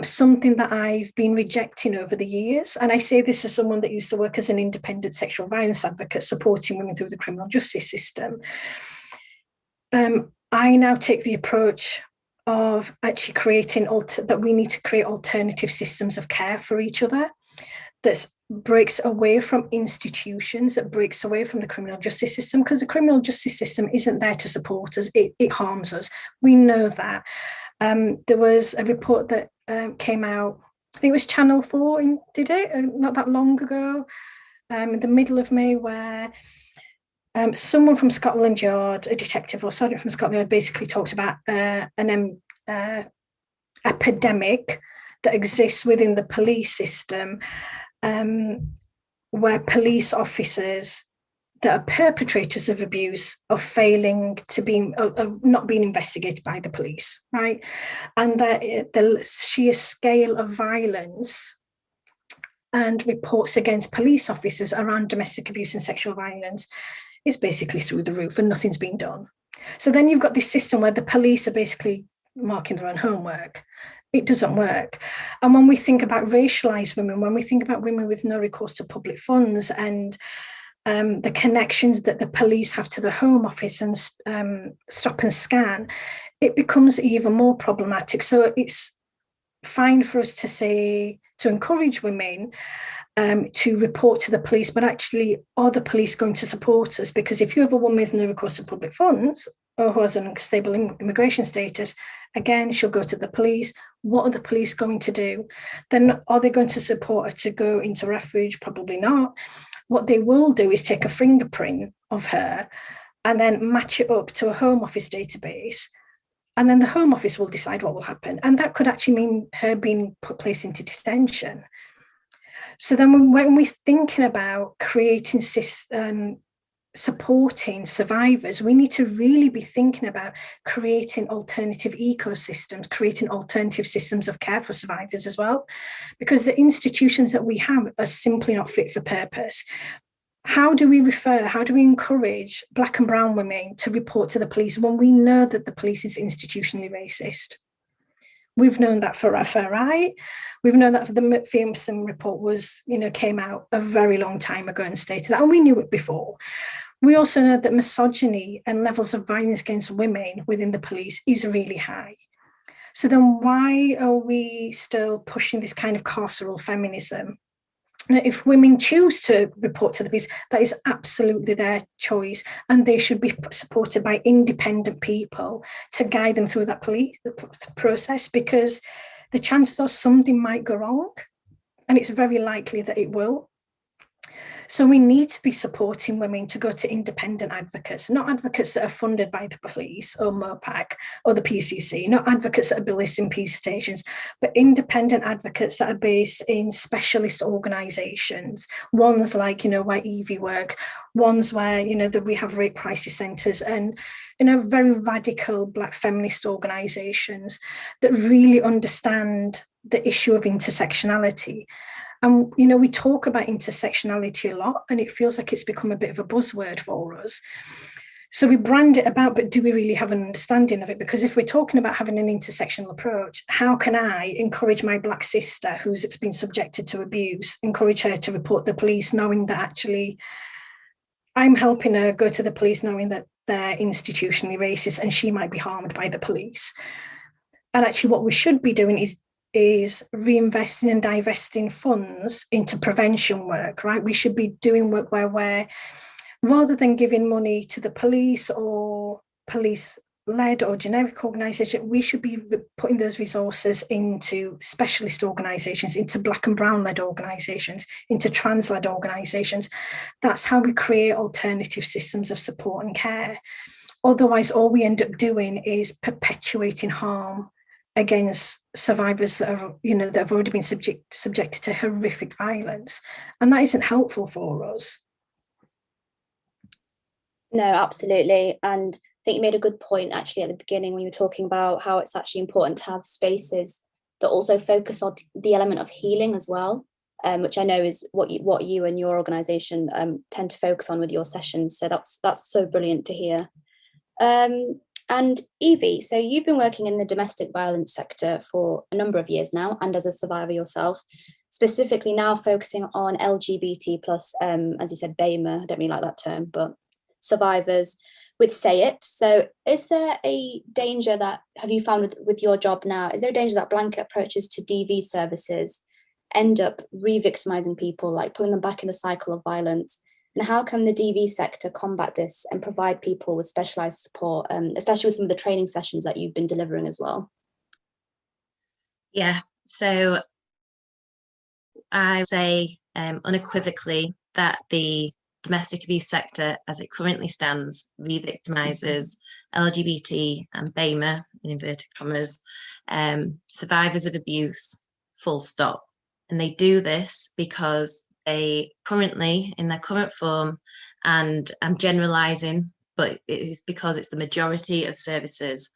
something that I've been rejecting over the years. And I say this as someone that used to work as an independent sexual violence advocate, supporting women through the criminal justice system. I now take the approach of actually creating that we need to create alternative systems of care for each other that breaks away from institutions, that breaks away from the criminal justice system, because the criminal justice system isn't there to support us, it harms us. We know that. There was a report that came out, I think it was Channel 4 did it, not that long ago, in the middle of May, where someone from Scotland Yard, a detective or sergeant from Scotland Yard, basically talked about an epidemic that exists within the police system, where police officers that are perpetrators of abuse are failing to be, not being investigated by the police, right? And that the sheer scale of violence and reports against police officers around domestic abuse and sexual violence is basically through the roof and nothing's been done. So then you've got this system where the police are basically marking their own homework. It doesn't work. And when we think about racialised women, when we think about women with no recourse to public funds and the connections that the police have to the Home Office and stop and scan, it becomes even more problematic. So it's fine for us to say to encourage women to report to the police, but actually, are the police going to support us? Because if you have a woman with no recourse to public funds or who has an unstable immigration status, again, she'll go to the police. What are the police going to do? Then are they going to support her to go into refuge? Probably not. What they will do is take a fingerprint of her and then match it up to a Home Office database. And then the Home Office will decide what will happen. And that could actually mean her being placed into detention. So then when we're thinking about creating supporting survivors, we need to really be thinking about creating alternative ecosystems, creating alternative systems of care for survivors as well, because the institutions that we have are simply not fit for purpose. How do we encourage Black and brown women to report to the police when we know that the police is institutionally racist? We've known that forever, right? We've known that the McPherson report came out a very long time ago and stated that, and we knew it before. We also know that misogyny and levels of violence against women within the police is really high. So then why are we still pushing this kind of carceral feminism? If women choose to report to the police, that is absolutely their choice, and they should be supported by independent people to guide them through that police process, because the chances are something might go wrong, and it's very likely that it will. So we need to be supporting women to go to independent advocates, not advocates that are funded by the police or MOPAC or the PCC, not advocates that are based in peace stations, but independent advocates that are based in specialist organisations, ones like, where Evie work, ones where, that we have rape crisis centres, and, very radical Black feminist organisations that really understand the issue of intersectionality. And, we talk about intersectionality a lot, and it feels like it's become a bit of a buzzword for us. So we brand it about, but do we really have an understanding of it? Because if we're talking about having an intersectional approach, how can I encourage my Black sister who's been subjected to abuse, encourage her to report the police, knowing that actually I'm helping her go to the police, knowing that they're institutionally racist and she might be harmed by the police? And actually what we should be doing is reinvesting and divesting funds into prevention work, right? We should be doing work where rather than giving money to the police or police-led or generic organisation, we should be putting those resources into specialist organisations, into Black and brown-led organisations, into trans-led organisations. That's how we create alternative systems of support and care. Otherwise, all we end up doing is perpetuating harm against survivors that are, that have already been subjected to horrific violence, and that isn't helpful for us. No, absolutely. And I think you made a good point actually at the beginning when you were talking about how it's actually important to have spaces that also focus on the element of healing as well, which I know is what you and your organisation tend to focus on with your sessions. So that's so brilliant to hear. And Evie, so you've been working in the domestic violence sector for a number of years now, and as a survivor yourself, specifically now focusing on LGBT plus, as you said, BAME, I don't really like that term, but survivors with SAYiT. So is there a danger that, have you found with your job now, is there a danger that blanket approaches to DV services end up re-victimizing people, like putting them back in the cycle of violence? And how can the DV sector combat this and provide people with specialised support, especially with some of the training sessions that you've been delivering as well? Yeah, so I say unequivocally that the domestic abuse sector, as it currently stands, re-victimises LGBT and BAME, in inverted commas, survivors of abuse, full stop. And they do this because they currently, in their current form, and I'm generalising, but it is because it's the majority of services,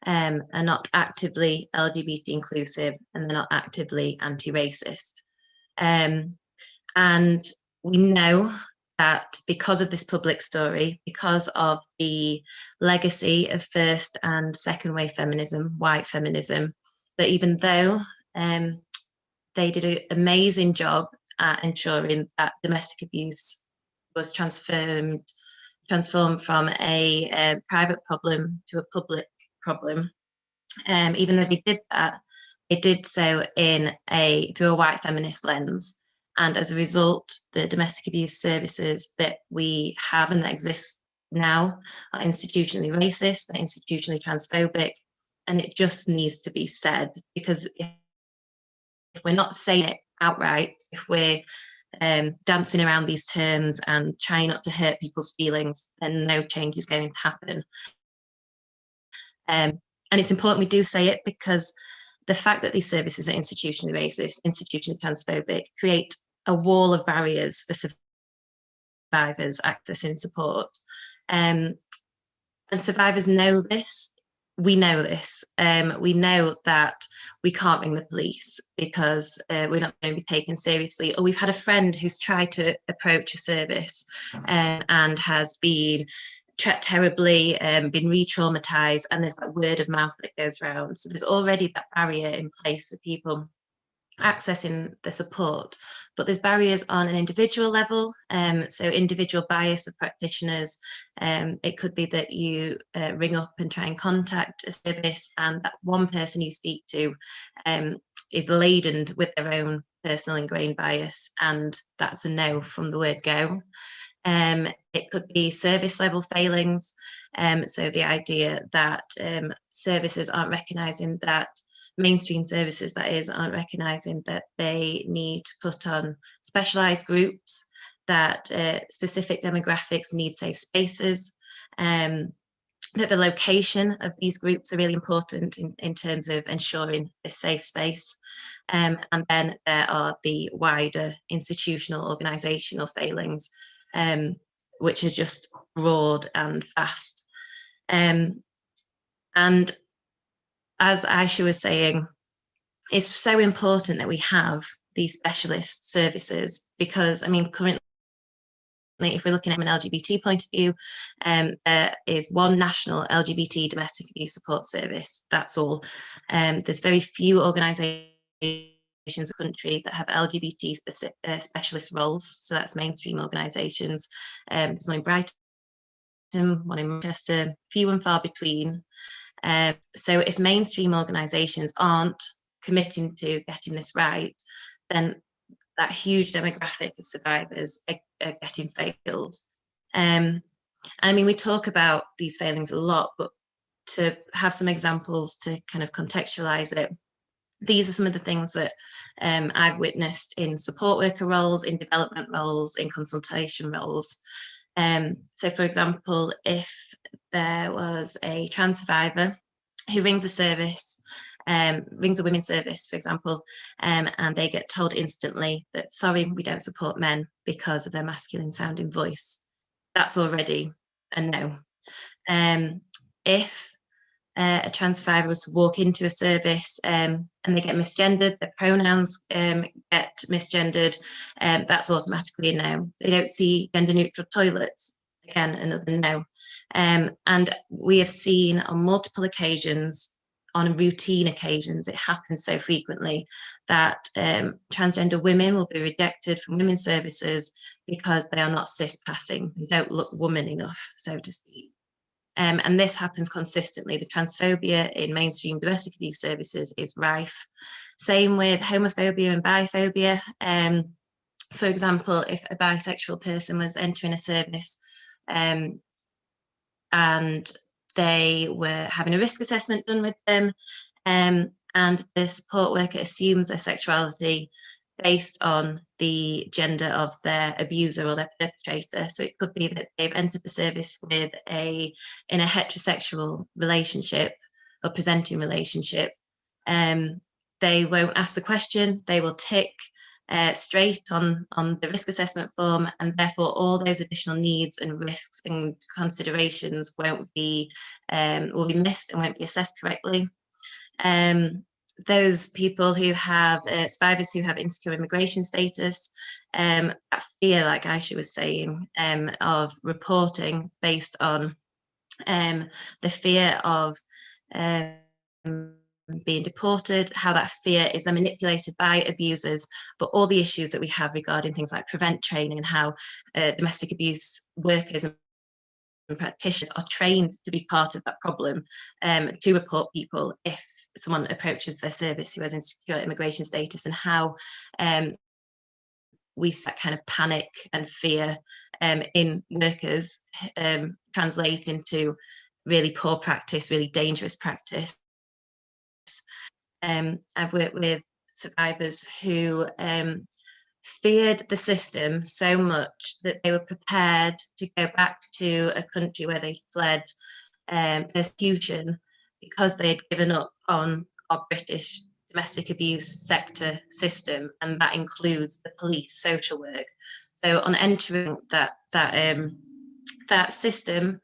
are not actively LGBT inclusive, and they're not actively anti-racist. And we know that because of this public story, because of the legacy of first and second wave feminism, white feminism, that even though they did an amazing job at ensuring that domestic abuse was transformed from a private problem to a public problem. Even though they did that, it did so through a white feminist lens. And as a result, the domestic abuse services that we have and that exist now are institutionally racist, they're institutionally transphobic, and it just needs to be said, because if we're not saying it outright, if we're dancing around these terms and trying not to hurt people's feelings, then no change is going to happen. And it's important we do say it, because the fact that these services are institutionally racist, institutionally transphobic, create a wall of barriers for survivors accessing support. And survivors know this. We know this. We know that we can't ring the police because we're not going to be taken seriously. Or we've had a friend who's tried to approach a service and has been treated terribly, been re-traumatized, and there's that word of mouth that goes around. So there's already that barrier in place for people accessing the support, but there's barriers on an individual level. So individual bias of practitioners. It could be that you ring up and try and contact a service, and that one person you speak to is laden with their own personal ingrained bias, and that's a no from the word go. It could be service level failings. So the idea that services aren't recognising that, mainstream services that is, aren't recognising that they need to put on specialised groups, that specific demographics need safe spaces, that the location of these groups are really important in terms of ensuring a safe space. And then there are the wider institutional organisational failings, which are just broad and vast. And as Aisha was saying, it's so important that we have these specialist services, because, I mean, currently, if we're looking at an LGBT point of view, there is one national LGBT domestic abuse support service. That's all. There's very few organisations in the country that have LGBT specialist roles. So that's mainstream organisations. There's one in Brighton, one in Manchester, few and far between. So if mainstream organisations aren't committing to getting this right, then that huge demographic of survivors are getting failed. I mean, we talk about these failings a lot, but to have some examples to kind of contextualise it, these are some of the things that I've witnessed in support worker roles, in development roles, in consultation roles. So, for example, if there was a trans survivor who rings a service, rings a women's service, for example, and they get told instantly that, sorry, we don't support men because of their masculine sounding voice, that's already a no. If a trans survivor was to walk into a service and they get misgendered, their pronouns get misgendered, that's automatically a no. They don't see gender neutral toilets, again, another no. And we have seen on multiple occasions, on routine occasions, it happens so frequently that transgender women will be rejected from women's services because they are not cis-passing, they don't look woman enough, so to speak. And this happens consistently. The transphobia in mainstream domestic abuse services is rife. Same with homophobia and biphobia. For example, if a bisexual person was entering a service and they were having a risk assessment done with them, and the support worker assumes their sexuality based on the gender of their abuser or their perpetrator. So it could be that they've entered the service in a heterosexual relationship or presenting relationship. They won't ask the question, they will tick straight on the risk assessment form, and therefore all those additional needs and risks and considerations will be missed and won't be assessed correctly. Those people who have survivors who have insecure immigration status, that fear, like Aisha was saying, of reporting based on the fear of being deported, how that fear is then manipulated by abusers, but all the issues that we have regarding things like prevent training and how domestic abuse workers and practitioners are trained to be part of that problem, to report people if someone approaches their service who has insecure immigration status, and how we see that kind of panic and fear in workers translate into really poor practice, really dangerous practice. I've worked with survivors who feared the system so much that they were prepared to go back to a country where they fled persecution because they had given up on our British domestic abuse sector system, and that includes the police, social work. So on entering that system,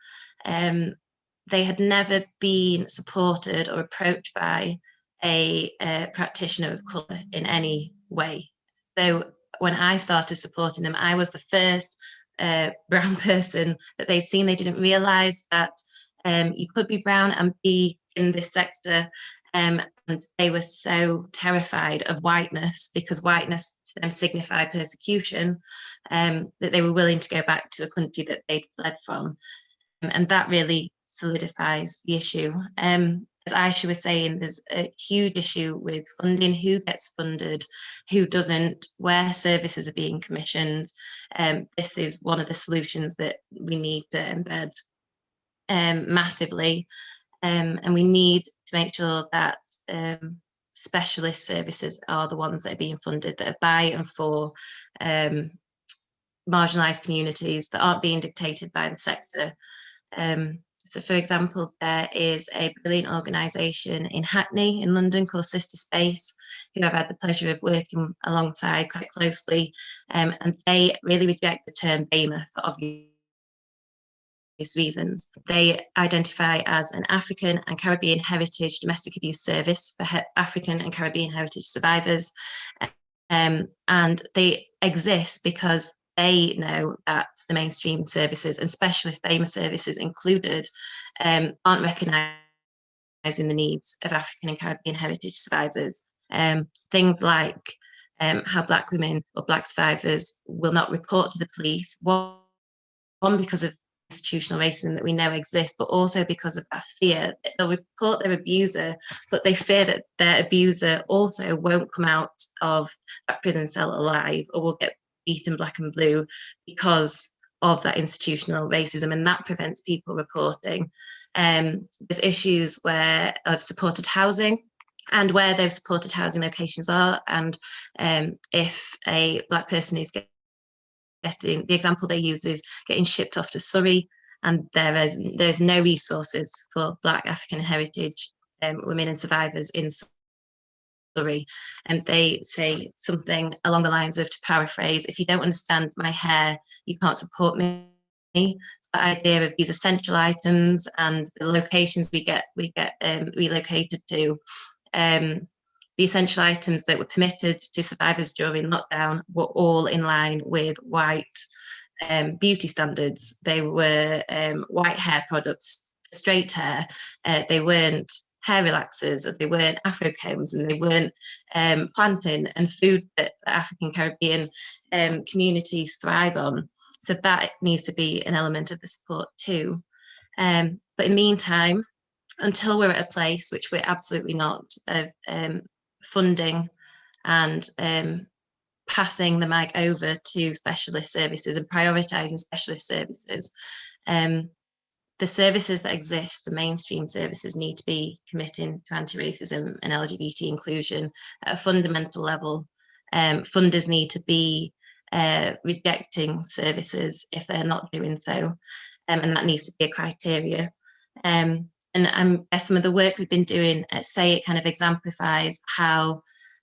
they had never been supported or approached by a practitioner of colour in any way. So when I started supporting them, I was the first brown person that they'd seen. They didn't realise that you could be brown and be in this sector. And they were so terrified of whiteness, because whiteness to them signified persecution, that they were willing to go back to a country that they'd fled from. And that really solidifies the issue. As Aisha was saying, there's a huge issue with funding, who gets funded, who doesn't, where services are being commissioned. This is one of the solutions that we need to embed massively. And we need to make sure that specialist services are the ones that are being funded, that are by and for marginalised communities, that aren't being dictated by the sector. So, for example, there is a brilliant organisation in Hackney in London called Sister Space, who I've had the pleasure of working alongside quite closely, and they really reject the term BAME for obvious reasons. They identify as an African and Caribbean heritage domestic abuse service for African and Caribbean heritage survivors, and they exist because they know that the mainstream services and specialist BAME services included aren't recognising the needs of African and Caribbean heritage survivors. Things like how Black women or Black survivors will not report to the police, one because of institutional racism that we know exists, but also because of that fear. They'll report their abuser, but they fear that their abuser also won't come out of that prison cell alive, or will get beaten black and blue because of that institutional racism, and that prevents people reporting. There's issues where of supported housing, and where those supported housing locations are, and if a Black person is getting, the example they use is getting shipped off to Surrey, and there's no resources for Black, African heritage women and survivors in Surrey, and they say something along the lines of, to paraphrase, if you don't understand my hair, you can't support me. So the idea of these essential items and the locations we get relocated to, the essential items that were permitted to survivors during lockdown were all in line with white beauty standards. They were white hair products, straight hair. They weren't hair relaxers, or they weren't Afro combs, and they weren't plantain and food that the African Caribbean communities thrive on. So that needs to be an element of the support too. But in the meantime, until we're at a place, which we're absolutely not, of funding and passing the mic over to specialist services and prioritising specialist services, the services that exist, the mainstream services, need to be committing to anti-racism and LGBT inclusion at a fundamental level. Funders need to be rejecting services if they're not doing so, and that needs to be a criteria. And some of the work we've been doing at SAYiT kind of exemplifies how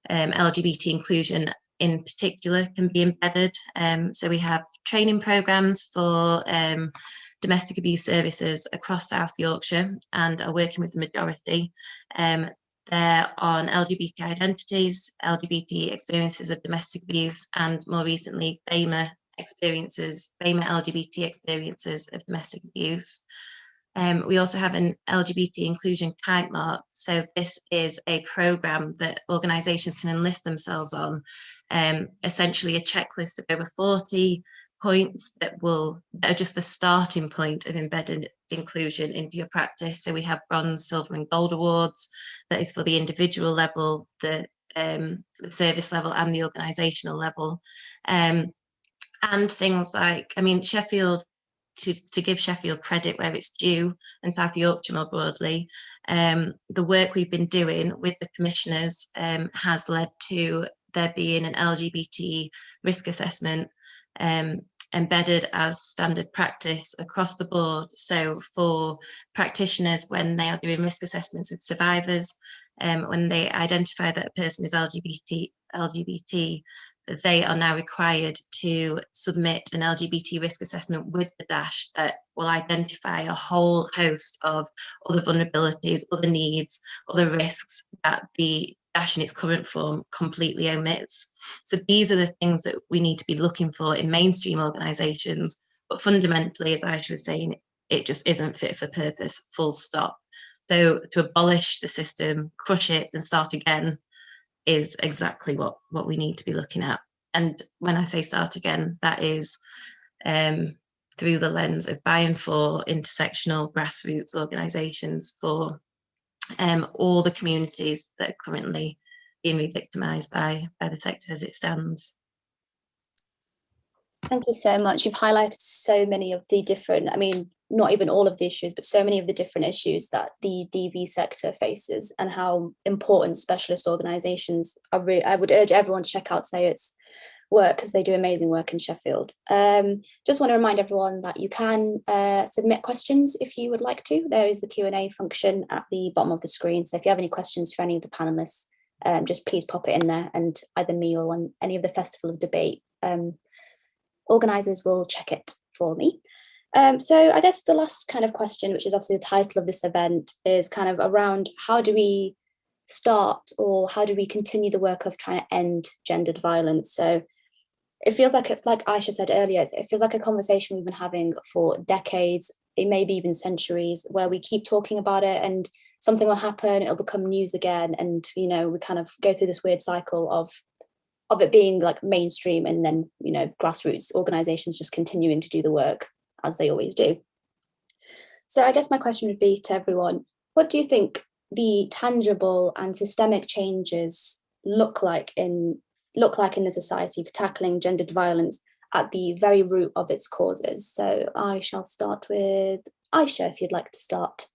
LGBT inclusion in particular can be embedded. So we have training programmes for domestic abuse services across South Yorkshire, and are working with the majority. They're on LGBT identities, LGBT experiences of domestic abuse, and more recently, BAME LGBT experiences of domestic abuse. We also have an LGBT inclusion kite mark. So this is a programme that organisations can enlist themselves on, essentially a checklist of over 40 points that are just the starting point of embedding inclusion into your practice. So we have bronze, silver and gold awards. That is for the individual level, the service level and the organisational level. And things like, I mean, Sheffield, to give Sheffield credit where it's due, and South Yorkshire more broadly, the work we've been doing with the commissioners has led to there being an LGBT risk assessment embedded as standard practice across the board. So for practitioners, when they are doing risk assessments with survivors, when they identify that a person is LGBT, they are now required to submit an LGBT risk assessment with the DASH that will identify a whole host of other vulnerabilities, other needs, other risks that the DASH in its current form completely omits. So these are the things that we need to be looking for in mainstream organisations, but fundamentally, as Aisha was saying, it just isn't fit for purpose, full stop. So to abolish the system, crush it and start again is exactly what we need to be looking at. And when I say start again, that is through the lens of by and for intersectional grassroots organisations for all the communities that are currently being re-victimised by the sector as it stands. Thank you so much. You've highlighted so many of the different, I mean, not even all of the issues, but so many of the different issues that the DV sector faces, and how important specialist organisations are. I would urge everyone to check out SAYiT's work, because they do amazing work in Sheffield. Just want to remind everyone that you can submit questions if you would like to. There is the Q&A function at the bottom of the screen. So if you have any questions for any of the panellists, just please pop it in there, and either me or any of the Festival of Debate organisers will check it for me. So I guess the last kind of question, which is obviously the title of this event, is kind of around how do we start, or how do we continue the work of trying to end gendered violence? So it feels like, it's like Aisha said earlier, it feels like a conversation we've been having for decades, it may be even centuries, where we keep talking about it and something will happen, it'll become news again, and we kind of go through this weird cycle of it being like mainstream, and then grassroots organizations just continuing to do the work as they always do. So I guess my question would be to everyone, what do you think the tangible and systemic changes look like in the society for tackling gendered violence at the very root of its causes? So I shall start with Aisha, if you'd like to start.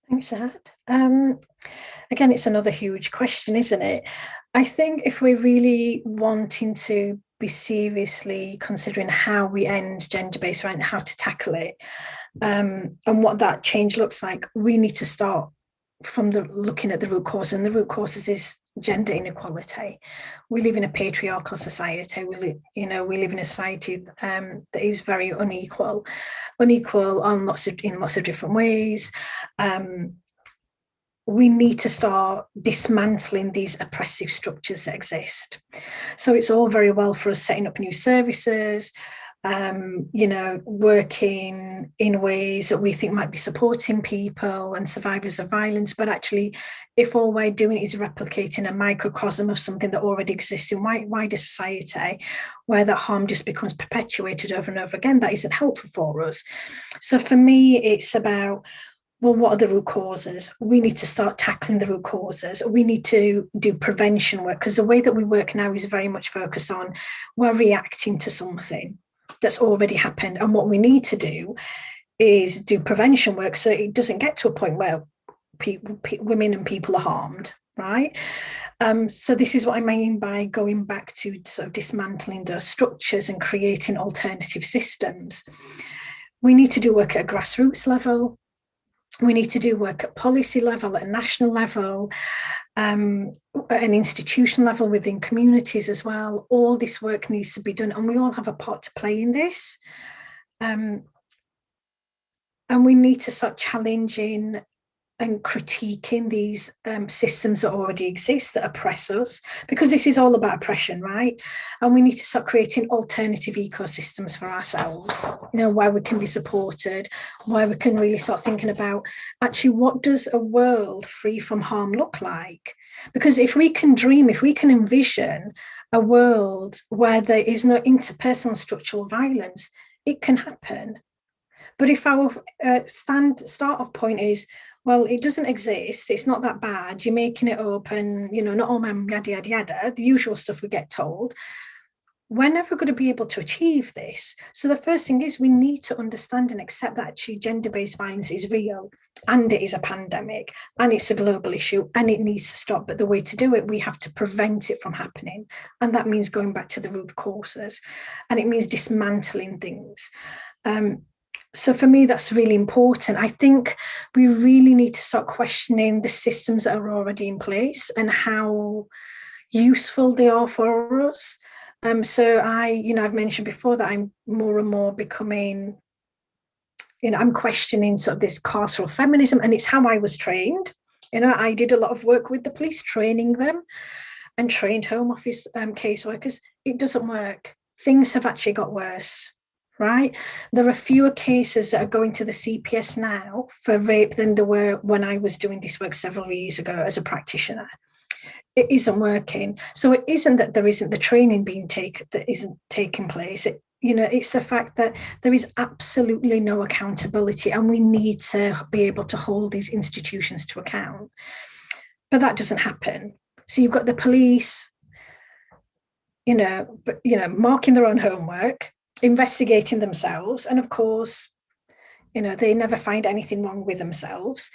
Thanks, Shahad. Again, it's another huge question, isn't it? I think if we're really wanting to be seriously considering how we end gender-based violence, how to tackle it, and what that change looks like, we need to start from looking at the root cause, and the root causes is gender inequality. We live in a patriarchal society. We live in a society that is very unequal on lots of different ways. We need to start dismantling these oppressive structures that exist. So it's all very well for us setting up new services, working in ways that we think might be supporting people and survivors of violence, but actually, if all we're doing is replicating a microcosm of something that already exists in wider society, where that harm just becomes perpetuated over and over again, that isn't helpful for us. So for me, it's about, well, what are the root causes? We need to start tackling the root causes. We need to do prevention work, because the way that we work now is very much focused on, we're reacting to something that's already happened. And what we need to do is do prevention work, so it doesn't get to a point where women and people are harmed, right? So this is what I mean by going back to sort of dismantling those structures and creating alternative systems. We need to do work at a grassroots level. We need to do work at policy level, at a national level, at an institution level within communities as well. All this work needs to be done, and we all have a part to play in this. And we need to start challenging and critiquing these systems that already exist that oppress us, because this is all about oppression, right? And we need to start creating alternative ecosystems for ourselves, where we can be supported, where we can really start thinking about, actually, what does a world free from harm look like? Because if we can dream, if we can envision a world where there is no interpersonal structural violence, it can happen. But if our start off point is, well, it doesn't exist, it's not that bad, you're making it up, and, you know, not all men, yada, yada, yada, the usual stuff we get told, we're never going to be able to achieve this. So the first thing is we need to understand and accept that actually gender-based violence is real, and it is a pandemic, and it's a global issue, and it needs to stop. But the way to do it, we have to prevent it from happening. And that means going back to the root causes, and it means dismantling things. So for me, that's really important. I think we really need to start questioning the systems that are already in place and how useful they are for us. So I've mentioned before that I'm more and more becoming, I'm questioning sort of this carceral feminism, and it's how I was trained. I did a lot of work with the police, training them, and trained Home Office caseworkers. It doesn't work. Things have actually got worse, right? There are fewer cases that are going to the CPS now for rape than there were when I was doing this work several years ago as a practitioner. It isn't working. So it isn't that there isn't the training being that isn't taking place. It's the fact that there is absolutely no accountability, and we need to be able to hold these institutions to account. But that doesn't happen. So you've got the police, marking their own homework, investigating themselves, and of course, they never find anything wrong with themselves.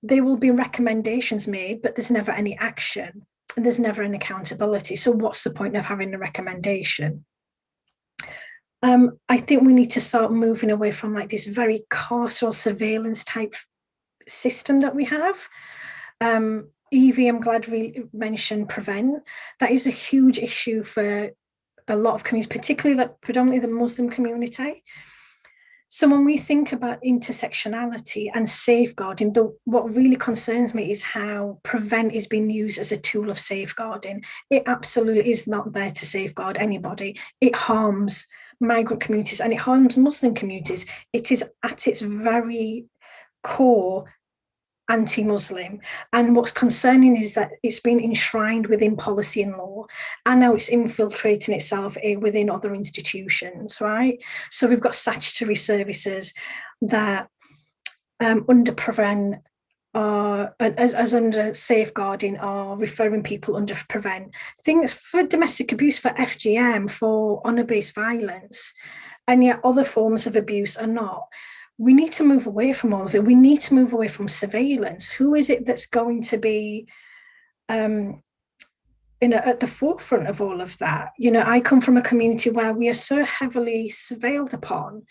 There will be recommendations made, but there's never any action, and there's never an accountability. So what's the point of having a recommendation? I think we need to start moving away from like this very carceral surveillance type system that we have. Evie, I'm glad we mentioned prevent. That is a huge issue for a lot of communities, particularly predominantly the Muslim community. So when we think about intersectionality and safeguarding, what really concerns me is how prevent is being used as a tool of safeguarding. It absolutely is not there to safeguard anybody. It harms migrant communities and it harms Muslim communities. It is at its very core anti-Muslim, and what's concerning is that it's been enshrined within policy and law, and now it's infiltrating itself within other institutions, right? So we've got statutory services that under prevent as under safeguarding are referring people under prevent. Things for domestic abuse, for FGM, for honour-based violence, and yet other forms of abuse are not. We need to move away from all of it. We need to move away from surveillance. Who is it that's going to be at the forefront of all of that? I come from a community where we are so heavily surveilled upon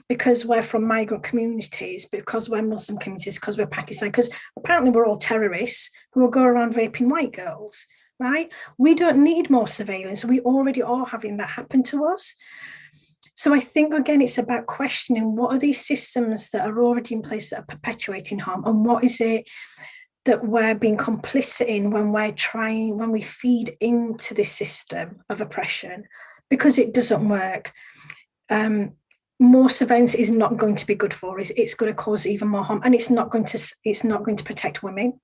because we're from migrant communities, because we're Muslim communities, because we're Pakistan, because apparently we're all terrorists who will go around raping white girls, right? We don't need more surveillance. We already are having that happen to us. So I think, again, it's about questioning what are these systems that are already in place that are perpetuating harm, and what is it that we're being complicit in when we feed into this system of oppression, because it doesn't work. More surveillance is not going to be good for us. It's going to cause even more harm, and it's not going to protect women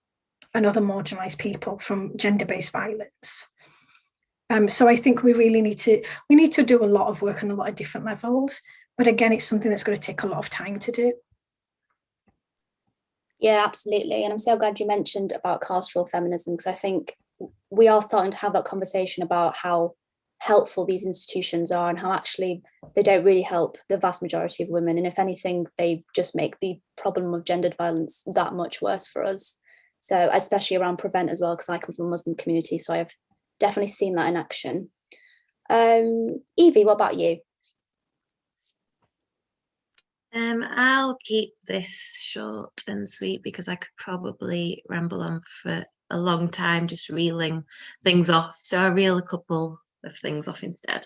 and other marginalised people from gender-based violence. So I think we really need to do a lot of work on a lot of different levels, but again, it's something that's going to take a lot of time to do. Yeah, absolutely. And I'm so glad you mentioned about carceral feminism, because I think we are starting to have that conversation about how helpful these institutions are and how actually they don't really help the vast majority of women. And if anything, they just make the problem of gendered violence that much worse for us. So especially around prevent as well, because I come from a Muslim community, so I've definitely seen that in action. Evie, what about you? I'll keep this short and sweet because I could probably ramble on for a long time just reeling things off. So I'll reel a couple of things off instead.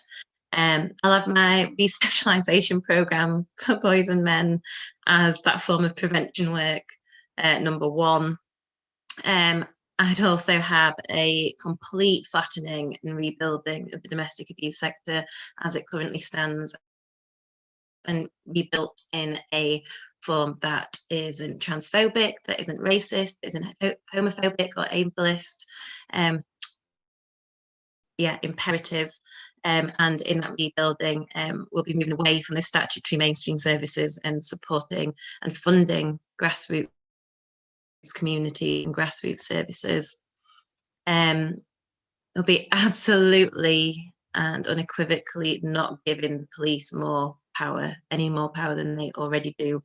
I'll have my resocialisation programme for boys and men as that form of prevention work, number one. I'd also have a complete flattening and rebuilding of the domestic abuse sector as it currently stands, and rebuilt in a form that isn't transphobic, that isn't racist, isn't homophobic or ableist. Imperative. And in that rebuilding, we'll be moving away from the statutory mainstream services and supporting and funding grassroots community and grassroots services. It'll be absolutely and unequivocally not giving police any more power than they already do.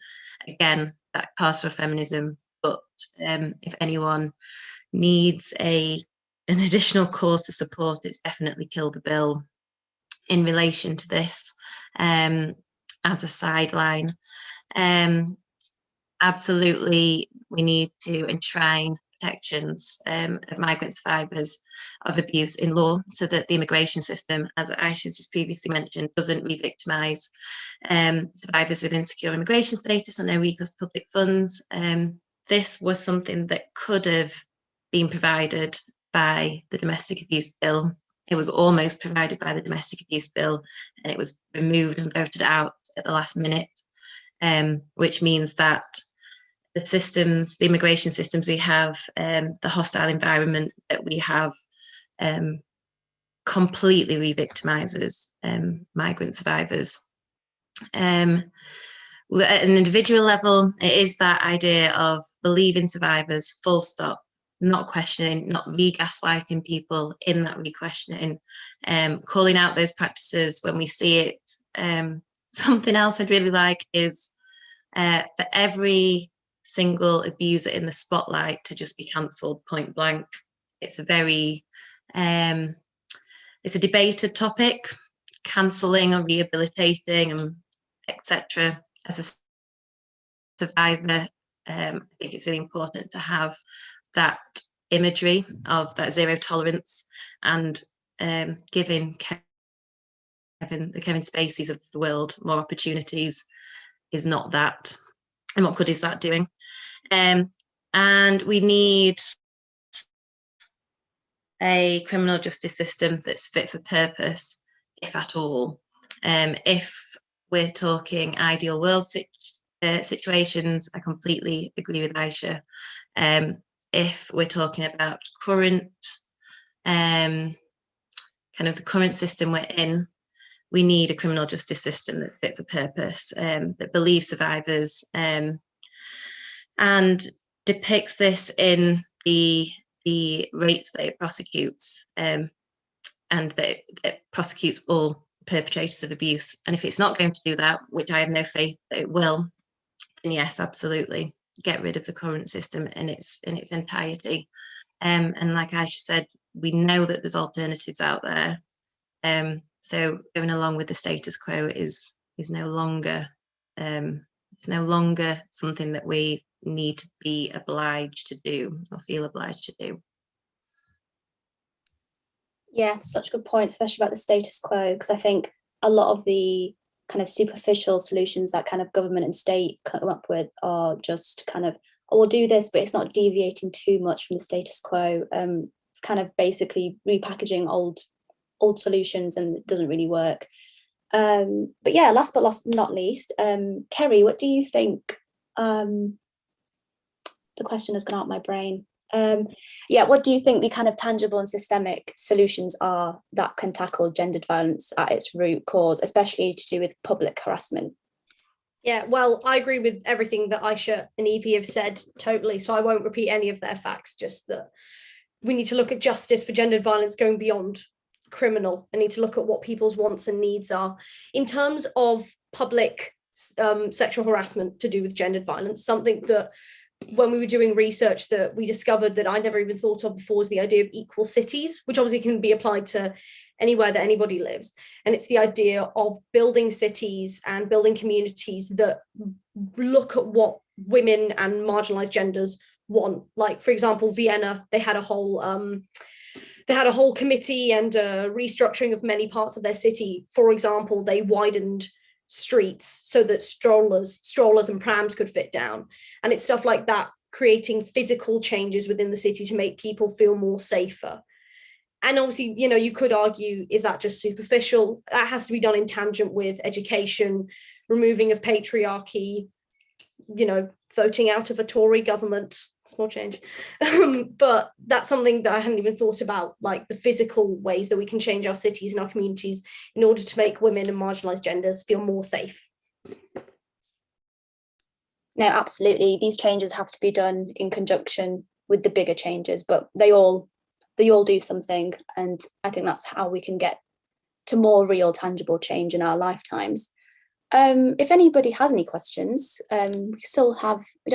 Again, that calls for feminism, but if anyone needs an additional cause to support, it's definitely Kill the Bill. In relation to this, as a sideline, absolutely we need to enshrine protections of migrant survivors of abuse in law, so that the immigration system, as Aisha just previously mentioned, doesn't re-victimise survivors with insecure immigration status or no recourse to public funds. This was something that could have been provided by the Domestic Abuse Bill. It was almost provided by the Domestic Abuse Bill, and it was removed and voted out at the last minute, which means that the immigration systems we have, the hostile environment that we have, completely re-victimises migrant survivors. At an individual level, it is that idea of believing survivors, full stop, not questioning, not re-gaslighting people in that re-questioning, calling out those practices when we see it. Something else I'd really like is for every single abuser in the spotlight to just be cancelled point blank. It's a very, it's a debated topic, cancelling or rehabilitating and etc. As a survivor, I think it's really important to have that imagery of that zero tolerance, and giving the Kevin Spaceys of the world more opportunities is not that. And what good is that doing? And we need a criminal justice system that's fit for purpose, if at all. If we're talking ideal world situations, I completely agree with Aisha. If we're talking about current, kind of the current system we're in, we need a criminal justice system that's fit for purpose, that believes survivors, and depicts this in the rates that it prosecutes, and that it prosecutes all perpetrators of abuse. And if it's not going to do that, which I have no faith that it will, then yes, absolutely, get rid of the current system in its entirety. And like Aisha said, we know that there's alternatives out there. So going along with the status quo is no longer something that we need to be obliged to do or feel obliged to do. Yeah, such good point, especially about the status quo, because I think a lot of the kind of superficial solutions that kind of government and state come up with are just kind of, oh, we'll do this, but it's not deviating too much from the status quo. It's kind of basically repackaging old solutions, and it doesn't really work. But yeah, last but not least, Kerry, what do you think? The question has gone out of my brain. Yeah, what do you think the kind of tangible and systemic solutions are that can tackle gendered violence at its root cause, especially to do with public harassment? Yeah, well, I agree with everything that Aisha and Evie have said totally, so I won't repeat any of their facts, just that we need to look at justice for gendered violence going beyond criminal. I need to look at what people's wants and needs are. In terms of public sexual harassment to do with gendered violence, something that when we were doing research that we discovered that I never even thought of before was the idea of equal cities, which obviously can be applied to anywhere that anybody lives. And it's the idea of building cities and building communities that look at what women and marginalized genders want. Like, for example, Vienna, they had a whole committee and restructuring of many parts of their city. For example, they widened streets so that strollers and prams could fit down. And it's stuff like that, creating physical changes within the city to make people feel more safer. And obviously, you know, you could argue, is that just superficial? That has to be done in tangent with education, removing of patriarchy, you know, voting out of a Tory government. Small change. But that's something that I hadn't even thought about, like the physical ways that we can change our cities and our communities in order to make women and marginalised genders feel more safe. No, absolutely. These changes have to be done in conjunction with the bigger changes, but they all do something. And I think that's how we can get to more real, tangible change in our lifetimes. If anybody has any questions, we don't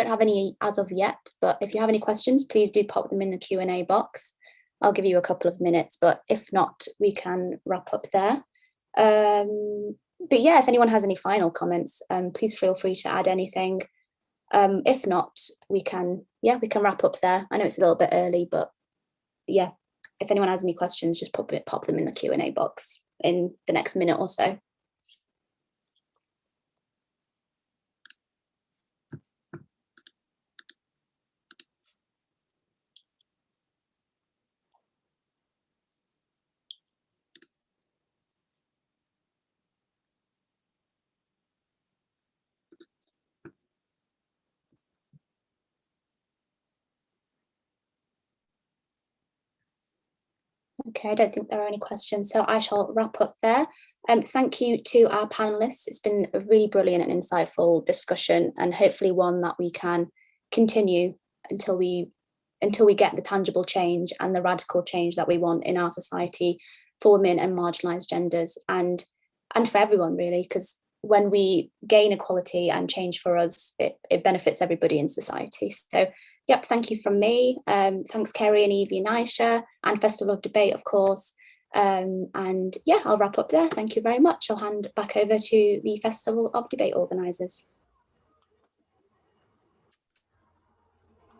have any as of yet, but if you have any questions, please do pop them in the Q&A box. I'll give you a couple of minutes, but if not, we can wrap up there. But yeah, if anyone has any final comments, please feel free to add anything. If not, we can wrap up there. I know it's a little bit early, but yeah, if anyone has any questions, just pop them in the Q&A box in the next minute or so. Okay, I don't think there are any questions, so I shall wrap up there. Thank you to our panelists. It's been a really brilliant and insightful discussion, and hopefully one that we can continue until we get the tangible change and the radical change that we want in our society for women and marginalised genders, and for everyone really, because when we gain equality and change for us, it benefits everybody in society. So yep, thank you from me. Thanks Kerry and Evie and Aisha, and Festival of Debate, of course. And yeah, I'll wrap up there. Thank you very much. I'll hand back over to the Festival of Debate organisers.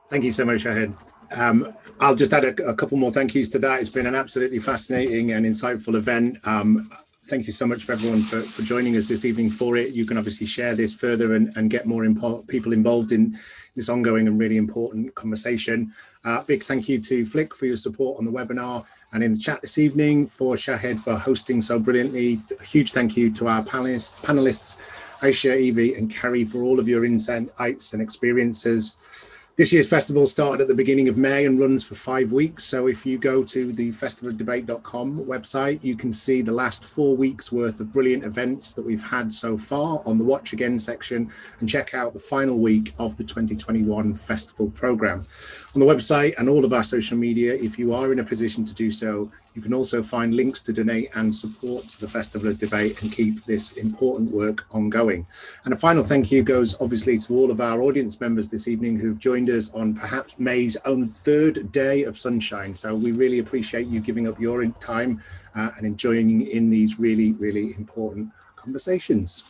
Thank you so much, Shahid. I'll just add a couple more thank yous to that. It's been an absolutely fascinating and insightful event. Thank you so much for everyone for joining us this evening for it. You can obviously share this further and get more people involved in this ongoing and really important conversation. Big thank you to Flick for your support on the webinar and in the chat this evening, for Shahid for hosting so brilliantly. A huge thank you to our panelists, Aisha, Evie and Carrie, for all of your insights and experiences. This year's festival started at the beginning of May and runs for 5 weeks. So if you go to the festivaldebate.com website, you can see the last 4 weeks worth of brilliant events that we've had so far on the Watch Again section, and check out the final week of the 2021 festival programme. On the website and all of our social media, if you are in a position to do so, you can also find links to donate and support the Festival of Debate and keep this important work ongoing. And a final thank you goes obviously to all of our audience members this evening who've joined us on perhaps May's own 3rd day of sunshine. So we really appreciate you giving up your time and enjoying in these really, really important conversations.